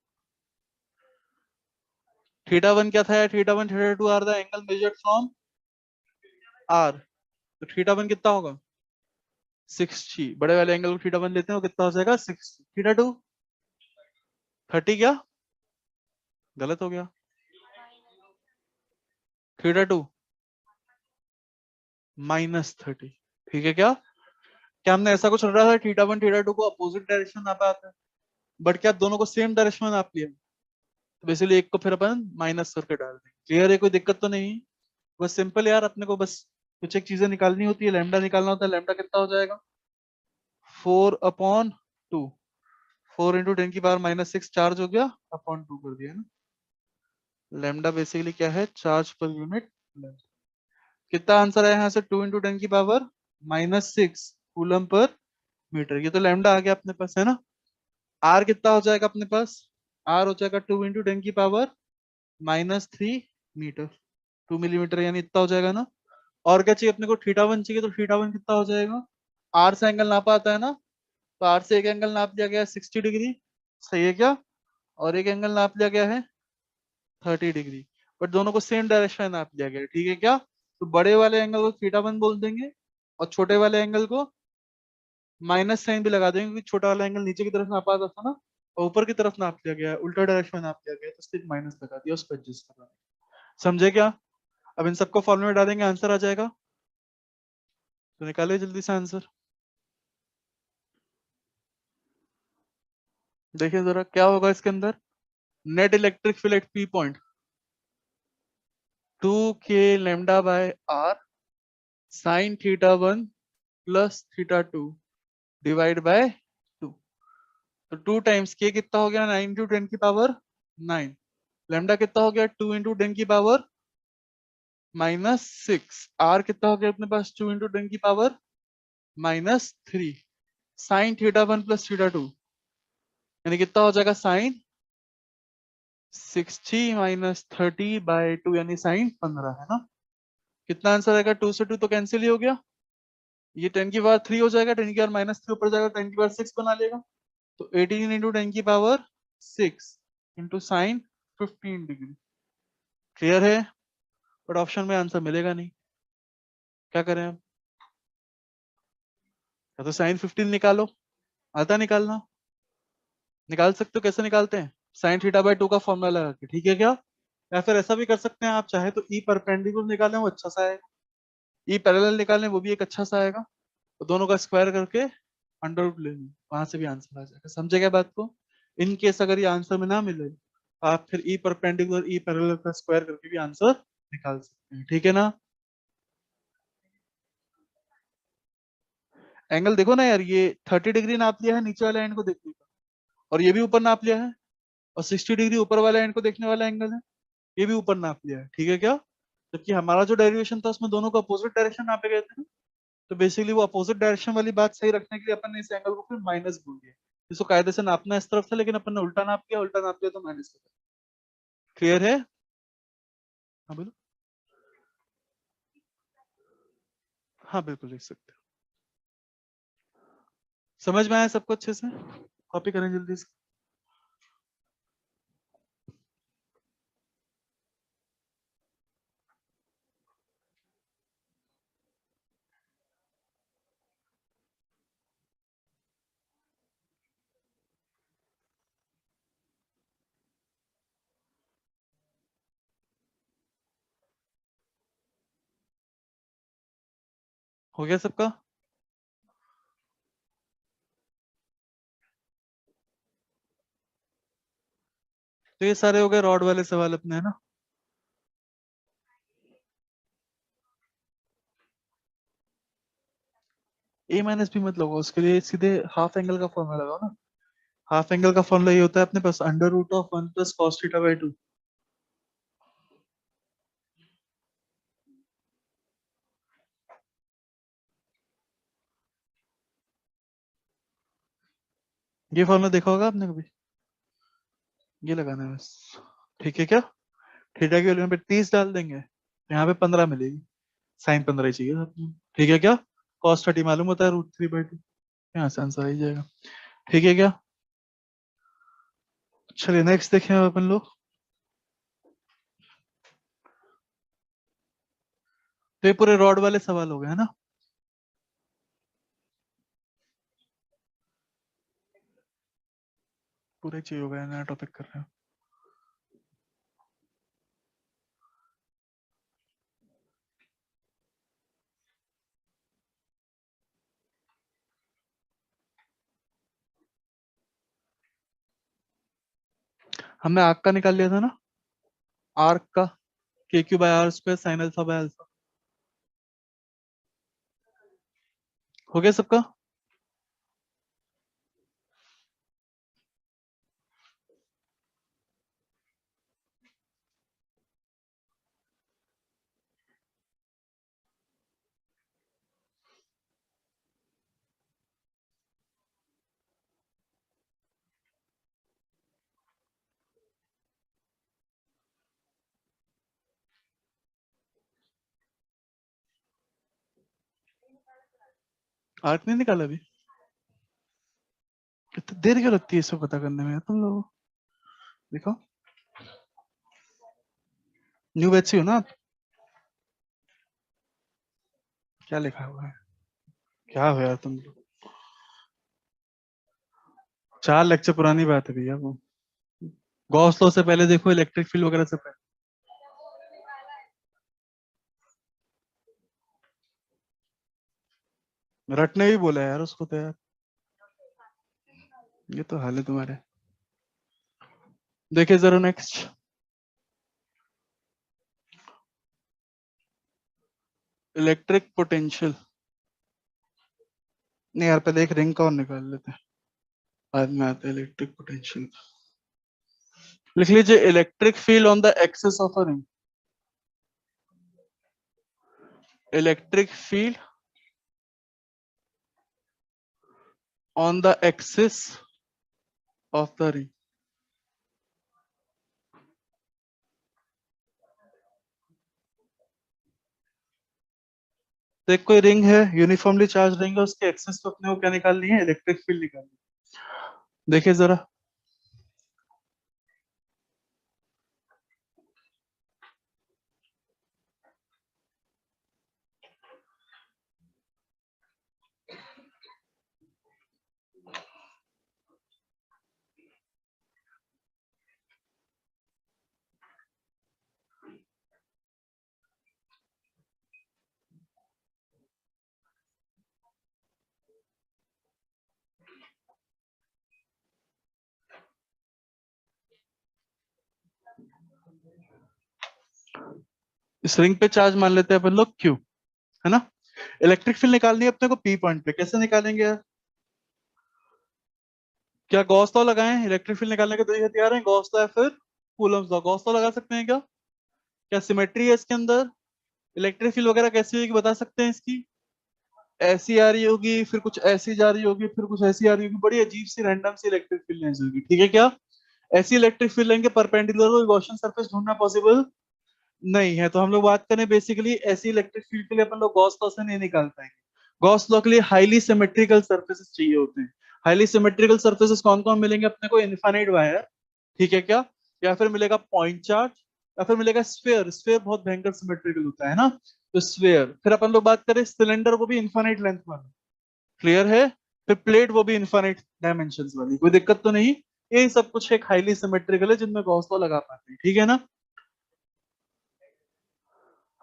थीटा वन क्या था, theta one theta two are the angle measured from r, तो थीटा वन कितना होगा 60, बड़े वाले एंगल को थीटा वन लेते हैं, वो कितना हो जाएगा 60, थीटा टू 30, क्या गलत हो गया, थीटा टू -30। ठीक है क्या? क्या हमने ऐसा कुछ रखा था थीटा वन थीटा टू को अपोजिट डायरेक्शन नापा आता है, बट क्या दोनों को सेम डायरेक्शन में नाप लिया, तो बेसिकली एक को फिर अपन माइनस करके डाल देंगे। क्लियर है, कोई दिक्कत तो नहीं? बस सिंपल यार, अपने को बस कुछ एक चीजें निकालनी होती है, लैम्डा निकालना होता है। लैम्डा कितना हो जाएगा 4/2, 4 × 10⁻⁶ चार्ज हो गया, अपॉन 2 कर दिया ना। लैम्डा बेसिकली क्या है, चार्ज पर यूनिट लेंथ। कितना आंसर आया यहाँ से, 2 × 10⁻⁻6 कूलम पर मीटर। ये तो लैम्डा आ गया अपने पास, है ना। आर कितना हो जाएगा अपने पास, आर हो जाएगा 2 × 10⁻³ मीटर, 2 मिलीमीटर, यानी इतना हो जाएगा ना। और क्या चाहिए अपने को, थीटा वन चाहिए, तो थीटा वन कितना हो जाएगा, आर से एंगल नापा आता है ना, तो आर से एक एंगल नाप लिया गया है 60 डिग्री, सही है क्या, और एक एंगल नाप लिया गया है 30 डिग्री, बट दोनों को सेम डायरेक्शन में नाप लिया गया है, ठीक है क्या। तो बड़े वाले एंगल को थीटा वन बोल देंगे, और छोटे वाले एंगल को माइनस साइन भी लगा देंगे, क्योंकि छोटा वाला एंगल नीचे की तरफ नापा था ना, और ऊपर की तरफ नाप लिया गया है, उल्टा डायरेक्शन में नाप लिया गया है, तो सिर्फ माइनस लगा दिया, उसको एडजस्ट करा। समझे क्या। अब इन सबको फॉर्मूले में डालेंगे, आंसर आ जाएगा, तो निकालिए जल्दी से आंसर। देखिए जरा क्या होगा इसके अंदर, net electric field at P point 2k λ/r sin θ1 plus θ2 divide by 2। तो 2 टाइम्स k कितना हो गया, 9 × 10⁻⁹ लैम्डा कितना हो गया, 2 × 10⁻⁻6। r कितना हो गया अपने पास, 2 × 10⁻⁻3 साइन θ1 प्लस θ2, यानी कितना हो जाएगा, साइन 60 - 30/2, यानी साइन 15, है ना। कितना आंसर आएगा, 2 से 2 तो कैंसिल ही हो गया, ये 10⁻³ हो जाएगा, 10⁻³ ऊपर जाएगा, 10⁻6 बना लेगा, तो 18 × 10⁻6 इंटू साइन 15 डिग्री। क्लियर है, बट ऑप्शन में आंसर मिलेगा नहीं, क्या करें अब, या तो साइन 15 निकालो, आता निकालना, निकाल सकते हो, कैसे निकालते हैं, साइन θ/2 का फॉर्मूला लगा के, ठीक है क्या। या फिर ऐसा भी कर सकते हैं आप चाहे तो, ई परपेंडिकुलर निकालें, वो अच्छा सा आएगा, ई पैरेलल निकालें, वो भी एक अच्छा सा आएगा, तो दोनों का स्क्वायर करके अंडर रूट ले लें, वहां से भी आंसर आ जाएगा। समझे क्या बात को। इन केस अगर ये आंसर में ना मिले, आप फिर ई परपेंडिकुलर ई पैरेलल का स्क्वायर करके भी आंसर निकाल सकते हैं, ठीक है ना। एंगल देखो ना यार, ये 30 डिग्री नाप लिया है नीचे वाले एंड को देखने का, और ये भी ऊपर नाप लिया है, और 60 डिग्री ऊपर वाला एंड को देखने वाला एंगल है, ये भी ऊपर नाप लिया है, ठीक है क्या। जबकि हमारा जो डेरिवेशन था उसमें दोनों को अपोजिट डायरेक्शन नापे गए थे ना, तो बेसिकली वो अपोजिट डायरेक्शन वाली बात सही रखने के लिए अपन ने इस एंगल को फिर माइनस बोल दिया। इसको कायदे से नापना इस तरफ था, लेकिन अपन ने उल्टा नाप किया, उल्टा नाप लिया तो माइनस कर दिया। क्लियर है, हाँ बोलो। हाँ बिल्कुल लिख सकते हो। समझ में आया सबको अच्छे से, कॉपी करें जल्दी से। हो गया सबका। तो ये सारे हो गए रॉड वाले सवाल अपने, है ना। ए माइनस भी मत लगाओ, उसके लिए सीधे हाफ एंगल का फॉर्मूला लगाओ ना। हाफ एंगल का फॉर्मूला ये होता है अपने पास, √1 + cos θ/2। ये फॉर्मूला देखा होगा आपने कभी, ये लगाना है बस, ठीक है क्या। थीटा की वैल्यू पे 30 डाल देंगे, यहाँ पे 15 मिलेगी, साइन 15 ही चाहिए आपको, ठीक है क्या। cos 30 मालूम होता है √3/2, यहाँ से आंसर आ ही जाएगा, ठीक है क्या। चलिए नेक्स्ट देखें अब अपन लोग। तो ये पूरे रॉड वाले सवाल हो गए, है ना। पूरे चाहिए हो गया, नया टॉपिक कर रहे हैं। हमने आर्क का निकाल लिया था ना, आर्क का k q by r square sine alpha by alpha. हो गया सबका? आर्क नहीं निकाला अभी? इतनी देर क्यों लगती है इसको पता करने में तुम लोग? देखो, न्यू बैच से हो ना आप? क्या लिखा हुआ है? क्या हो यार तुम लोग? 4 लेक्चर पुरानी बात है भैया वो। गॉस लॉ से पहले देखो, इलेक्ट्रिक फील्ड वगैरह से पहले। रटने भी बोला है यार उसको तो यार। ये तो हाल है तुम्हारे। देखिए जरा नेक्स्ट। Electric potential. नहीं यार, पहले एक रिंग का और निकाल लेते हैं, बाद में आते हैं इलेक्ट्रिक पोटेंशियल। लिख लीजिए electric field on the axis of a ring. Electric field on the axis of the ring. तो एक कोई रिंग है, यूनिफॉर्मली चार्ज रिंग है, उसके एक्सिस पे अपने को क्या निकालनी है? इलेक्ट्रिक फील्ड निकालनी है। देखिए जरा, इस रिंग पे चार्ज मान लेते हैं अपन लोग Q, है ना? इलेक्ट्रिक फील्ड निकालनी है अपने को P पॉइंट पे। कैसे निकालेंगे यार? क्या गॉस लॉ लगाएं? इलेक्ट्रिक फील्ड निकालने के दो ही हथियार हैं, गॉस लॉ या फिर कूलम्स लॉ। गॉस लॉ लगा सकते हैं क्या? क्या सिमेट्री है इसके अंदर? इलेक्ट्रिक फील्ड वगैरह कैसी होगी बता सकते हैं इसकी? ऐसी आ रही होगी, फिर कुछ ऐसी जा रही होगी, फिर कुछ ऐसी आ रही होगी, बड़ी अजीब सी रैंडम सी इलेक्ट्रिक फील्ड होगी, ठीक है क्या? ऐसी इलेक्ट्रिक फील्ड लेंगे परपेंडिकुलर को गॉसियन सरफेस ढूंढना पॉसिबल नहीं है, तो हम लोग बात करें बेसिकली ऐसी इलेक्ट्रिक फील्ड के लिए अपन लोग गॉस लॉ से नहीं निकाल पाएंगे। गॉस लॉ के लिए हाईली सिमेट्रिकल सरफेसेस चाहिए होते हैं। हाईली सिमेट्रिकल सरफेसेस कौन कौन मिलेंगे अपने को? इनफाइनाइट वायर, ठीक है क्या? या फिर मिलेगा पॉइंट चार्ज, या फिर मिलेगा स्फीयर। स्फीयर बहुत भयंकर सिमेट्रिकल होता है ना, तो स्फीयर। फिर अपन लोग बात करें सिलेंडर, वो भी इनफाइनाइट लेंथ वाला, क्लियर है? फिर प्लेट, वो भी इनफाइनाइट डायमेंशंस वाली, कोई दिक्कत तो नहीं? ये सब कुछ एक हाईली सिमेट्रिकल है जिनमें गॉस लॉ लगा पाते हैं, ठीक है ना?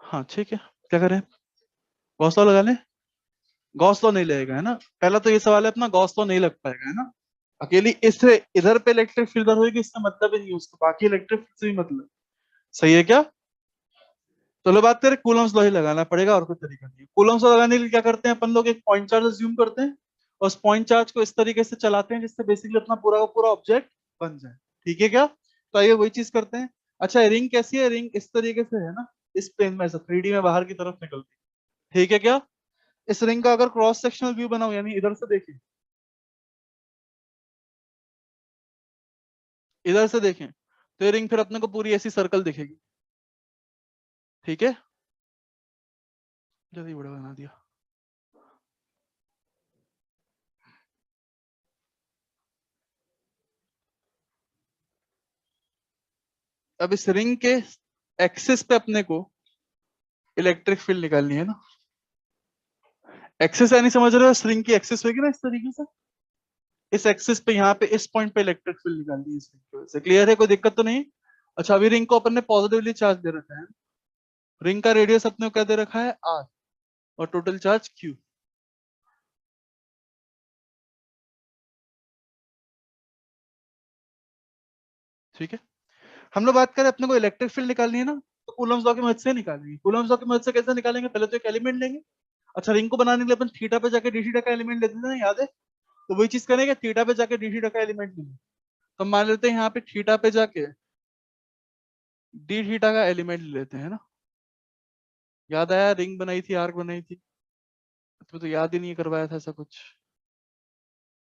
हाँ ठीक है, क्या करें? गॉस लॉ लगा लें? गॉस लॉ नहीं लगेगा, है ना? पहला तो ये सवाल है अपना, गॉस लॉ नहीं लग पाएगा, है ना? अकेली इससे इधर पे इलेक्ट्रिक फील्ड होगी, इससे मतलब ही नहीं है उसको, बाकी इलेक्ट्रिक फील्ड से भी मतलब। सही है क्या? चलो बात करें, कूलम्स लॉ ही लगाना पड़ेगा, और कोई तरीका नहीं है। कूलम्स लॉ लगाने के लिए क्या करते हैं अपन लोग? एक पॉइंट चार्ज अज्यूम करते हैं, और उस पॉइंट चार्ज को इस तरीके से चलाते हैं जिससे बेसिकली अपना पूरा का पूरा ऑब्जेक्ट बन जाए, ठीक है क्या? तो आइए वही चीज करते हैं। अच्छा, रिंग कैसी है? रिंग इस तरीके से है ना, इस प्लेन में ऐसा 3D में बाहर की तरफ निकलती है, ठीक है क्या? इस रिंग का अगर क्रॉस सेक्शनल व्यू बनाओ, यानी इधर से देखिए, इधर से देखें, तो ये रिंग फिर अपने को पूरी ऐसी सर्कल दिखेगी, ठीक है? जल्दी बड़ा बना दिया। अब इस रिंग के एक्सिस पे अपने को इलेक्ट्रिक फील्ड निकालनी है ना। एक्सिस यानी समझ रहे हो, इस रिंग की एक्सिस होगी ना इस तरीके से, इस एक्सिस पे यहाँ पे इस पॉइंट पे इलेक्ट्रिक फील्ड निकालनी है इस रिंग की वजह से। क्लियर है? कोई दिक्कत तो नहीं? अच्छा, अभी रिंग को अपन ने पॉजिटिवली चार्ज दे रखा है, रिंग का रेडियस अपने को क्या दे रखा है? R, और टोटल चार्ज Q। ठीक है, हम लोग बात करें अपने को इलेक्ट्रिक फील्ड निकालनी है ना, तो कूलम्स लॉ की मदद से निकालेंगे। कूलम्स लॉ की मदद से कैसे निकालेंगे, पहले तो एक एलिमेंट लेंगे। अच्छा, रिंग को बनाने के लिए अपन थीटा पे जाके डी थीटा का एलिमेंट लेते थे ना, याद है? तो वही चीज करेंगे, थीटा पे जाके डी थीटा का एलिमेंट लेंगे। तो मान लेते हैं यहाँ पे थीटा पे जाके डी थीटा का एलिमेंट ले लेते हैं ना। याद आया, रिंग बनाई थी, आर्क बनाई थी, तो याद ही नहीं करवाया था ऐसा कुछ,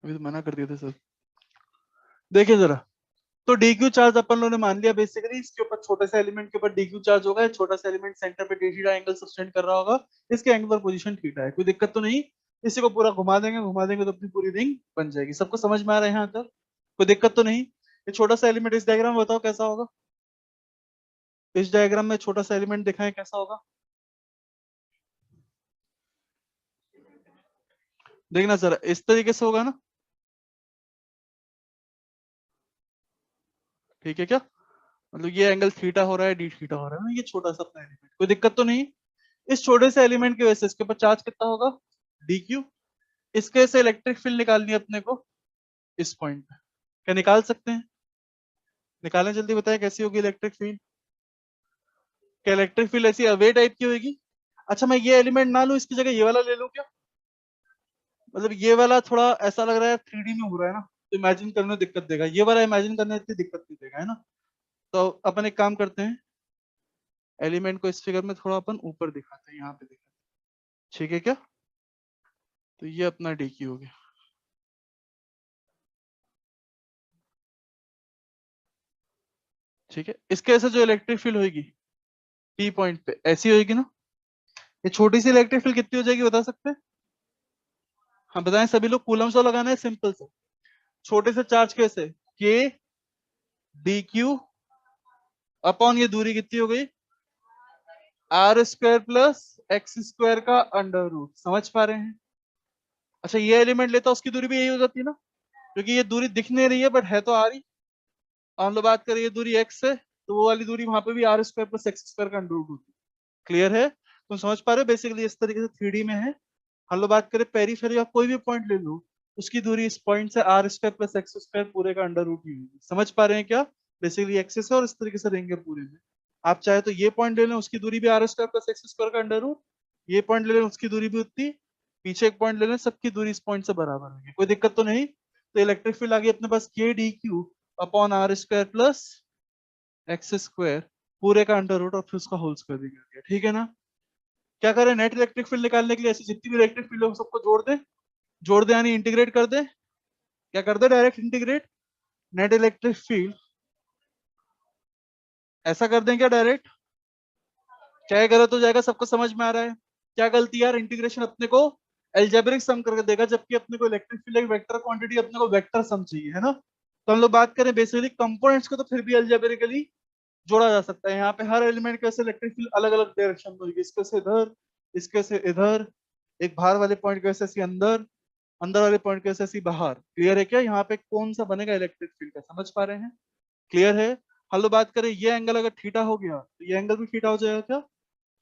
अभी तो मना कर दिए थे सर। देखिए जरा, तो डी क्यू चार्ज अपन लोगों ने मान लिया बेसिकली, इसके ऊपर छोटे से एलिमेंट के ऊपर डी क्यू चार्ज होगा, छोटा सा एलिमेंट सेंटर पे डी थीटा एंगल सस्टेन कर रहा होगा, इसके एंगुलर पोजीशन थीटा है, कोई दिक्कत तो नहीं। इसी को पूरा घुमा देंगे तो अपनी पूरी रिंग बन जाएगी। सबको समझ में आ रहा है यहाँ तक? कोई दिक्कत तो नहीं। ये छोटा सा एलिमेंट इस डायग्राम में बताओ कैसा होगा, इस डायग्राम में छोटा सा एलिमेंट दिखाएं कैसा होगा। देखना जरा, इस तरीके से होगा ना, ठीक है क्या? मतलब ये एंगल थीटा हो रहा है, डी थीटा हो रहा है ना, ये छोटा सा अपना एलिमेंट, कोई दिक्कत तो नहीं। इस छोटे से एलिमेंट की वजह से इसके ऊपर चार्ज कितना होगा, डी क्यू। इसके से इलेक्ट्रिक फील्ड निकालनी है अपने को इस पॉइंट पे, क्या निकाल सकते हैं? निकालें, जल्दी बताएं कैसी होगी इलेक्ट्रिक फील्ड। क्या इलेक्ट्रिक फील्ड ऐसी अवे टाइप की होगी? अच्छा, मैं ये एलिमेंट ना लूं, इसकी जगह ये वाला ले लूं क्या? मतलब ये वाला थोड़ा ऐसा लग रहा है 3D में हो रहा है ना, तो इमेजिन करने में दिक्कत देगा, ये वाला इमेजिन करने में इतनी दिक्कत नहीं देगा, है ना? तो अपन एक काम करते हैं, एलिमेंट को इस फिगर में थोड़ा अपन ऊपर दिखाते हैं, यहाँ पे दिखाते हैं, ठीक है क्या? तो ये अपना डी क्यू हो गया। ठीक है, इसके ऐसे जो इलेक्ट्रिक फील्ड होगी पी पॉइंट पे ऐसी होगी ना, ये छोटी सी इलेक्ट्रिक फील्ड कितनी हो जाएगी बता सकते हैं? हाँ बताएं सभी लोग, कूलम्स लॉ लगाना है सिंपल से। छोटे से चार्ज कैसे, के डी क्यू अपॉन ये दूरी कितनी हो गई, r square plus x square का अंडर रूट, समझ पा रहे हैं? अच्छा, ये एलिमेंट लेता उसकी दूरी भी यही हो जाती है ना, क्योंकि ये दूरी दिख नहीं रही है बट है तो आ रही। हम लोग बात करें ये दूरी एक्स है, तो वो वाली दूरी वहां पे भी r square plus x square का अंडर रूट होती है। क्लियर है? तुम समझ पा रहे हो? बेसिकली इस तरीके से 3D में है। हम लोग बात करें पेरीफेरी का कोई भी पॉइंट ले लो, उसकी दूरी इस पॉइंट से r square plus x square पूरे का अंडर रूट ही होगी। समझ पा रहे हैं क्या? बेसिकली एक्सिस है और इस तरीके से रहेंगे पूरे में। आप चाहे तो ये पॉइंट ले लें, उसकी दूरी भी r square plus x square का अंडर रूट, ये पॉइंट ले लें, उसकी दूरी भी उतनी, पीछे एक पॉइंट ले लें, सबकी दूरी इस पॉइंट से बराबर होगी, कोई दिक्कत तो नहीं। तो इलेक्ट्रिक फील्ड आ गई अपने पास k d q upon are square plus x square पूरे का अंडर रूट और फिर उसका होल स्क्वायर भी कर दिया, ठीक है ना? क्या करें, नेट इलेक्ट्रिक फील्ड निकालने के लिए ऐसी जितनी भी इलेक्ट्रिक फील्ड हो सबको जोड़ दे यानी इंटीग्रेट कर दे। क्या कर दे, direct integrate. Net electric field ऐसा कर दें क्या डायरेक्ट? क्या गलत हो जाएगा, सबको समझ में आ रहा है? क्या गलती यार, इंटीग्रेशन अपने को एल्जेब्रिक सम करके देगा, जबकि अपने को इलेक्ट्रिक फील्ड एक वेक्टर क्वांटिटी, अपने को वेक्टर सम चाहिए, है ना? तो हम लोग बात करें बेसिकली कंपोनेंट्स को, तो फिर भी एल्जेब्रिकली जोड़ा जा सकता है। यहाँ पे हर एलिमेंट के इलेक्ट्रिक फील्ड अलग अलग डायरेक्शन में होगी, इसके से इधर, इसके से इधर, एक बाहर वाले पॉइंट के वैसे अंदर, अंदर वाले पॉइंट के वैसे बाहर। क्लियर है क्या? यहाँ पे कौन सा बनेगा इलेक्ट्रिक फील्ड का, समझ पा रहे हैं? क्लियर है? हम लोग बात करें ये एंगल अगर थीटा हो गया तो ये एंगल भी थीटा हो जाएगा क्या?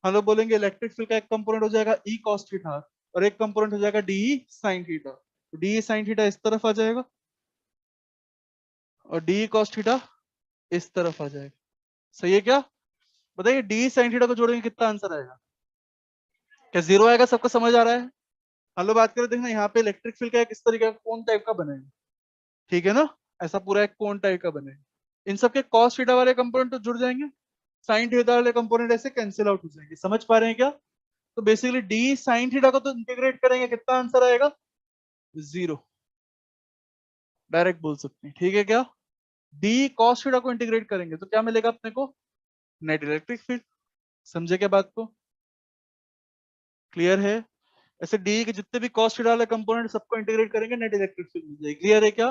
हम लोग बोलेंगे इलेक्ट्रिक फील्ड का एक कंपोनेंट हो जाएगा ई कॉस थीटा और एक कंपोनेंट हो जाएगा डी साइन थीटा। तो डी साइन थीटा इस तरफ आ जाएगा और डी कॉस थीटा इस तरफ आ जाएगा। सही है क्या? बताइए डी साइन थीटा को जोड़ेंगे कितना आंसर आएगा? क्या जीरो आएगा? सबको समझ आ रहा है? हम लोग बात करें, देखना यहाँ पे इलेक्ट्रिक फील्ड का एक इस तरीके का कोन टाइप का बनेगा, ठीक है ना? ऐसा पूरा एक कोन टाइप का बनेगा। इन सबके कॉस थीटा वाले कंपोनेंट तो जुड़ जाएंगे, साइन थीटा वाले कंपोनेंट ऐसे कैंसिल आउट हो जाएंगे। समझ पा रहे हैं क्या? तो बेसिकली डी साइन थीटा को तो इंटीग्रेट करेंगे, कितना आंसर आएगा? जीरो, डायरेक्ट बोल सकते हैं, ठीक है क्या? डी कॉस थीटा को इंटीग्रेट करेंगे तो क्या मिलेगा अपने को? Net electric field. समझे क्या बात को? क्लियर है? ऐसे डी के जितने भी कॉस थीटा वाले कंपोनेंट सबको इंटीग्रेट करेंगे, नेट इलेक्ट्रिक फील्ड मिल जाएगी। क्लियर है क्या?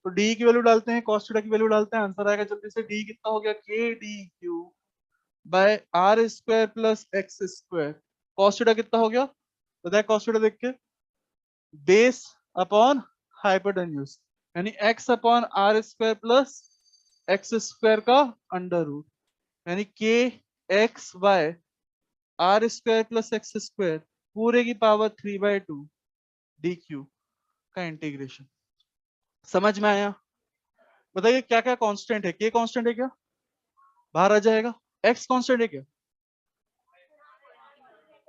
तो डी की वैल्यू डालते हैं, कॉस थीटा की वैल्यू डालते हैं, आंसर आएगा जल्दी से। डी कितना हो गया, k d q by r square plus x square. Cos theta कितना हो गया बताए, कॉस थीटा देख के, बेस अपॉन हाइपोटेन्यूज, यानी x upon are square plus x square का अंडर रूट, यानी k x by r square plus x square पूरे की पावर 3/2 डी क्यू का इंटीग्रेशन। समझ में आया? बताइए क्या क्या कांस्टेंट है, के कांस्टेंट है क्या, बाहर आ जाएगा। एक्स कांस्टेंट है क्या,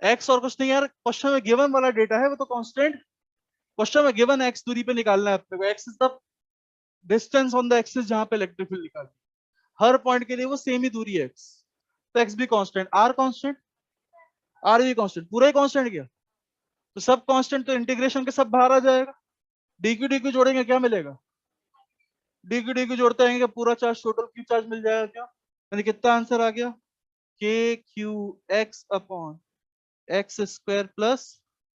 एक्स और कुछ नहीं यार, क्वेश्चन में गिवन वाला डेटा है वो तो कांस्टेंट, क्वेश्चन में गिवन एक्स दूरी पे निकालना है अपने को, x is the distance on the axis जहां पे इलेक्ट्रिक फील्ड निकालना है। हर पॉइंट के लिए वो सेम ही दूरी है एक्स, तो एक्स भी कांस्टेंट, आर कांस्टेंट, आर भी कांस्टेंट, पूरा ही कांस्टेंट क्या, तो सब कांस्टेंट, तो इंटीग्रेशन के सब बाहर आ जाएगा। डीक्यू डीक्यू जोड़ेंगे क्या मिलेगा, डीक्यू डीक्यू जोड़ते रहेंगे पूरा चार्ज टोटल क्यू चार्ज मिल जाएगा क्या, यानी कितना आंसर आ गया, k q x upon x square plus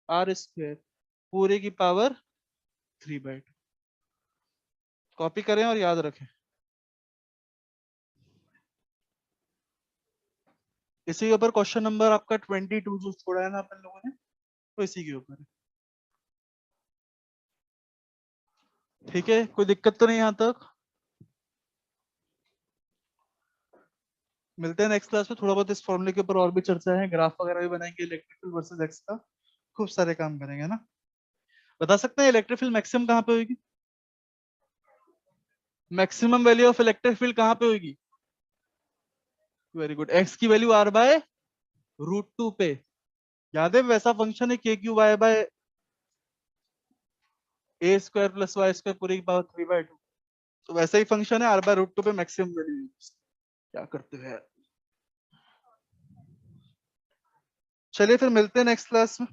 r square पूरे की पावर 3/2। कॉपी करें और याद रखें। इसी के ऊपर क्वेश्चन नंबर आपका 22 जो छोड़ा है ना अपन लोगों ने, तो इसी के ऊपर है। ठीक है, कोई दिक्कत तो नहीं यहां तक। मिलते हैं नेक्स्ट क्लास में, थोड़ा बहुत इस फॉर्मूले के ऊपर और भी चर्चा है, ग्राफ वगैरह भी बनाएंगे इलेक्ट्रिकल वर्सेस एक्स का, खूब सारे काम करेंगे ना। बता सकते हैं इलेक्ट्रिक फील्ड मैक्सिमम कहाँ पे होगी, maximum value of electric field कहाँ पे होगी, वेरी गुड, एक्स की वैल्यू आर बाय √2 पे, याद है वैसा फंक्शन है के क्यू वाई बाय ए स्क्वायर प्लस वाई स्क्वायर पूरी की पावर 3/2, तो वैसा ही फंक्शन है, आर बाय √2 पे मैक्सिमम वैल्यू। क्या करते हैं, चलिए फिर मिलते हैं नेक्स्ट क्लास में,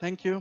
थैंक यू।